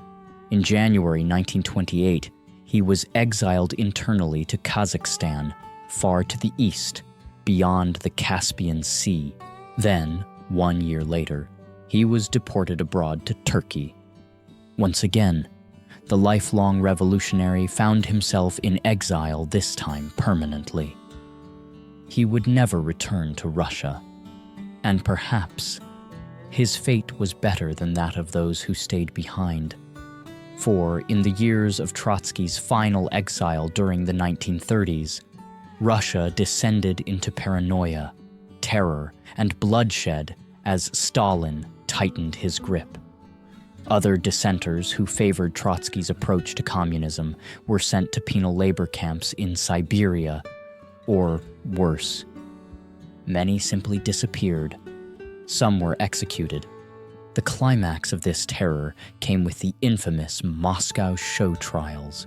in January 1928, he was exiled internally to Kazakhstan, far to the east, beyond the Caspian Sea. Then, 1 year later, he was deported abroad to Turkey. Once again, the lifelong revolutionary found himself in exile, this time permanently. He would never return to Russia, and perhaps his fate was better than that of those who stayed behind. For in the years of Trotsky's final exile during the 1930s, Russia descended into paranoia, terror, and bloodshed as Stalin tightened his grip. Other dissenters who favored Trotsky's approach to communism were sent to penal labor camps in Siberia, or worse. Many simply disappeared. Some were executed. The climax of this terror came with the infamous Moscow show trials.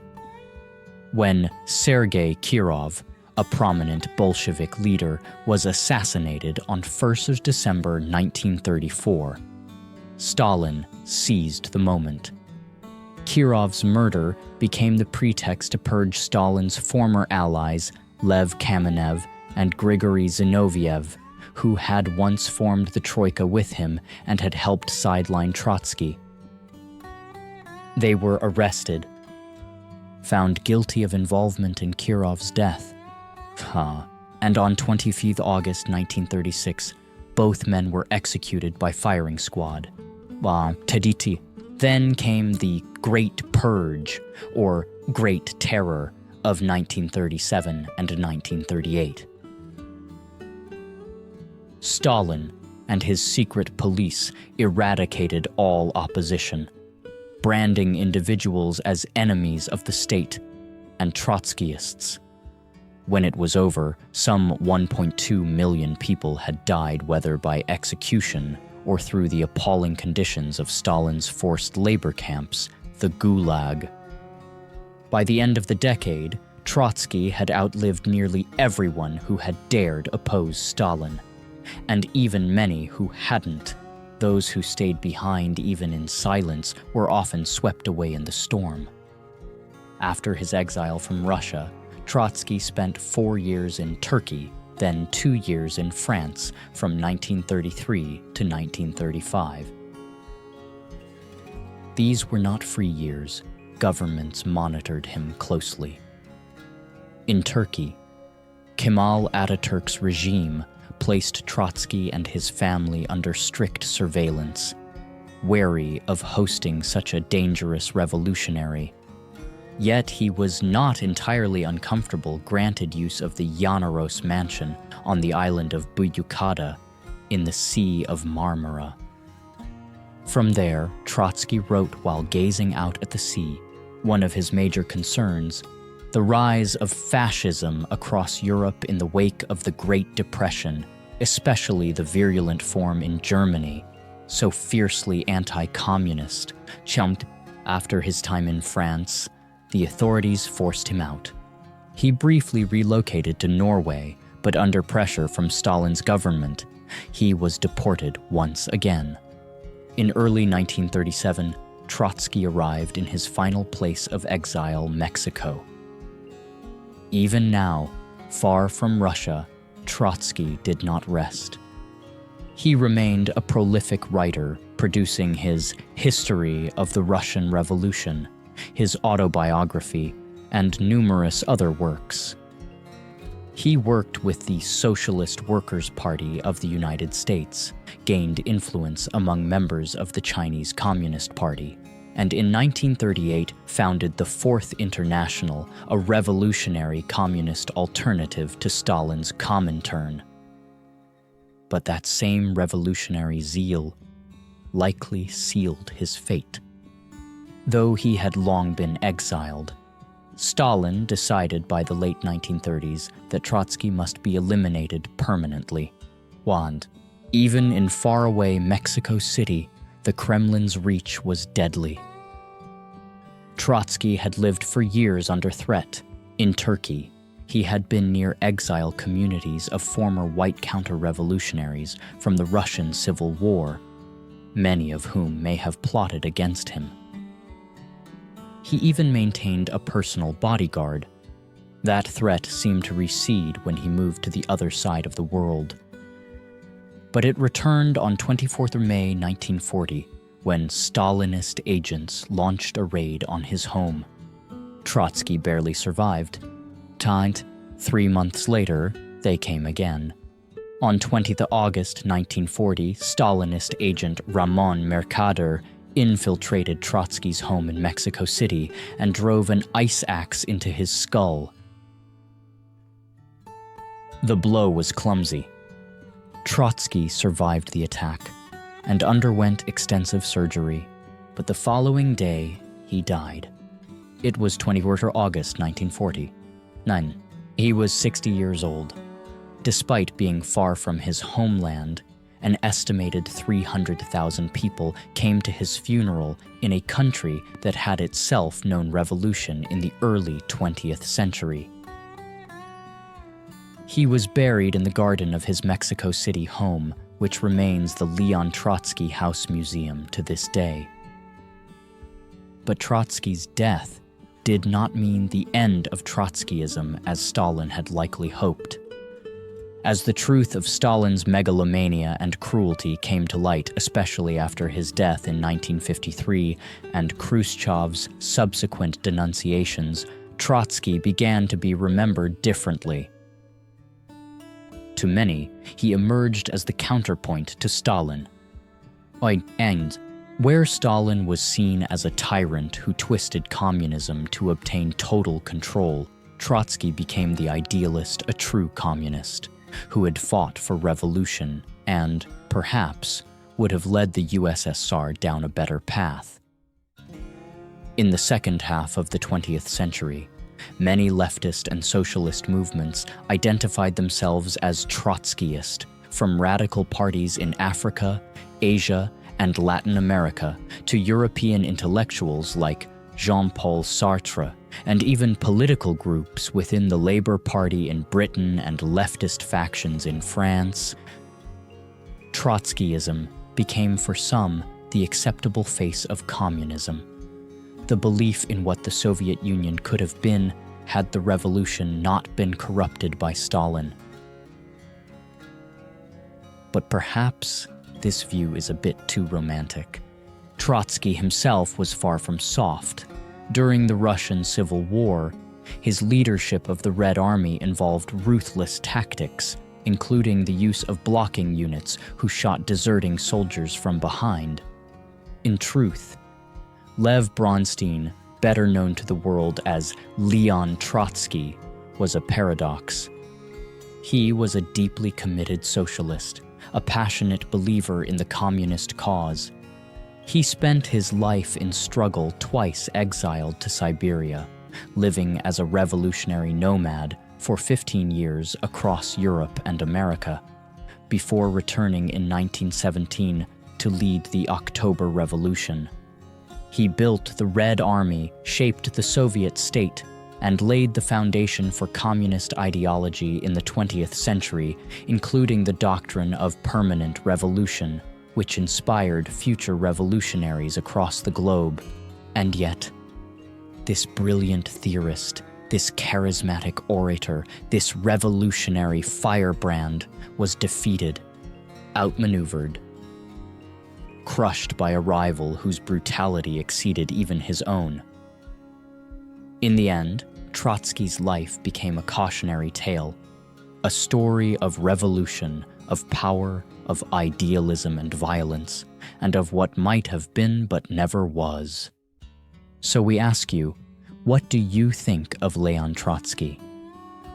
When Sergei Kirov, a prominent Bolshevik leader, was assassinated on 1st of December 1934, Stalin seized the moment. Kirov's murder became the pretext to purge Stalin's former allies, Lev Kamenev and Grigory Zinoviev, who had once formed the Troika with him and had helped sideline Trotsky. They were arrested, found guilty of involvement in Kirov's death. And on 25th August 1936, both men were executed by firing squad. Then came the Great Purge, or Great Terror, of 1937 and 1938. Stalin and his secret police eradicated all opposition, branding individuals as enemies of the state and Trotskyists. When it was over, some 1.2 million people had died, whether by execution or through the appalling conditions of Stalin's forced labor camps, the Gulag. By the end of the decade, Trotsky had outlived nearly everyone who had dared oppose Stalin, and even many who hadn't. Those who stayed behind, even in silence, were often swept away in the storm. After his exile from Russia, Trotsky spent 4 years in Turkey, then 2 years in France from 1933 to 1935. These were not free years. Governments monitored him closely. In Turkey, Kemal Ataturk's regime placed Trotsky and his family under strict surveillance, wary of hosting such a dangerous revolutionary. Yet he was not entirely uncomfortable granted use of the Yanaros mansion on the island of Buyukada in the Sea of Marmara. From there, Trotsky wrote while gazing out at the sea, one of his major concerns, the rise of fascism across Europe in the wake of the Great Depression, especially the virulent form in Germany, so fiercely anti-communist. After his time in France, the authorities forced him out. He briefly relocated to Norway, but under pressure from Stalin's government, he was deported once again. In early 1937, Trotsky arrived in his final place of exile, Mexico. Even now, far from Russia, Trotsky did not rest. He remained a prolific writer, producing his History of the Russian Revolution, his autobiography, and numerous other works. He worked with the Socialist Workers' Party of the United States, gained influence among members of the Chinese Communist Party, and in 1938 founded the Fourth International, a revolutionary communist alternative to Stalin's Comintern. But that same revolutionary zeal likely sealed his fate. Though he had long been exiled, Stalin decided by the late 1930s that Trotsky must be eliminated permanently. Even in faraway Mexico City, the Kremlin's reach was deadly. Trotsky had lived for years under threat. In Turkey, he had been near exile communities of former white counter-revolutionaries from the Russian Civil War, many of whom may have plotted against him. He even maintained a personal bodyguard. That threat seemed to recede when he moved to the other side of the world. But it returned on 24th of May 1940, when Stalinist agents launched a raid on his home. Trotsky barely survived. 3 months later, they came again. On 20th August 1940, Stalinist agent Ramon Mercader infiltrated Trotsky's home in Mexico City and drove an ice axe into his skull. The blow was clumsy. Trotsky survived the attack and underwent extensive surgery, but the following day he died. It was 24th August 1940. He was 60 years old. Despite being far from his homeland, an estimated 300,000 people came to his funeral in a country that had itself known revolution in the early 20th century. He was buried in the garden of his Mexico City home, which remains the Leon Trotsky House Museum to this day. But Trotsky's death did not mean the end of Trotskyism as Stalin had likely hoped. As the truth of Stalin's megalomania and cruelty came to light, especially after his death in 1953 and Khrushchev's subsequent denunciations, Trotsky began to be remembered differently. To many, he emerged as the counterpoint to Stalin. And where Stalin was seen as a tyrant who twisted communism to obtain total control, Trotsky became the idealist, a true communist, who had fought for revolution and, perhaps, would have led the USSR down a better path. In the second half of the 20th century, many leftist and socialist movements identified themselves as Trotskyist, from radical parties in Africa, Asia, and Latin America to European intellectuals like Jean-Paul Sartre, and even political groups within the Labour Party in Britain and leftist factions in France. Trotskyism became for some the acceptable face of communism. The belief in what the Soviet Union could have been had the revolution not been corrupted by Stalin. But perhaps this view is a bit too romantic. Trotsky himself was far from soft. During the Russian Civil War, his leadership of the Red Army involved ruthless tactics, including the use of blocking units who shot deserting soldiers from behind. In truth, Lev Bronstein, better known to the world as Leon Trotsky, was a paradox. He was a deeply committed socialist, a passionate believer in the communist cause. He spent his life in struggle, twice exiled to Siberia, living as a revolutionary nomad for 15 years across Europe and America, before returning in 1917 to lead the October Revolution. He built the Red Army, shaped the Soviet state, and laid the foundation for communist ideology in the 20th century, including the doctrine of permanent revolution, which inspired future revolutionaries across the globe. And yet, this brilliant theorist, this charismatic orator, this revolutionary firebrand was defeated, outmaneuvered, crushed by a rival whose brutality exceeded even his own. In the end, Trotsky's life became a cautionary tale, a story of revolution, of power, of idealism and violence, and of what might have been but never was. So we ask you, what do you think of Leon Trotsky?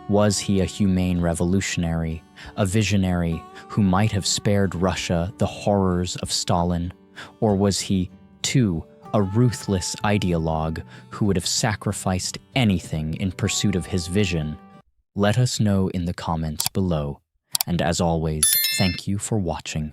Was he a humane revolutionary, a visionary who might have spared Russia the horrors of Stalin? Or was he, too, a ruthless ideologue who would have sacrificed anything in pursuit of his vision? Let us know in the comments below. And as always, thank you for watching.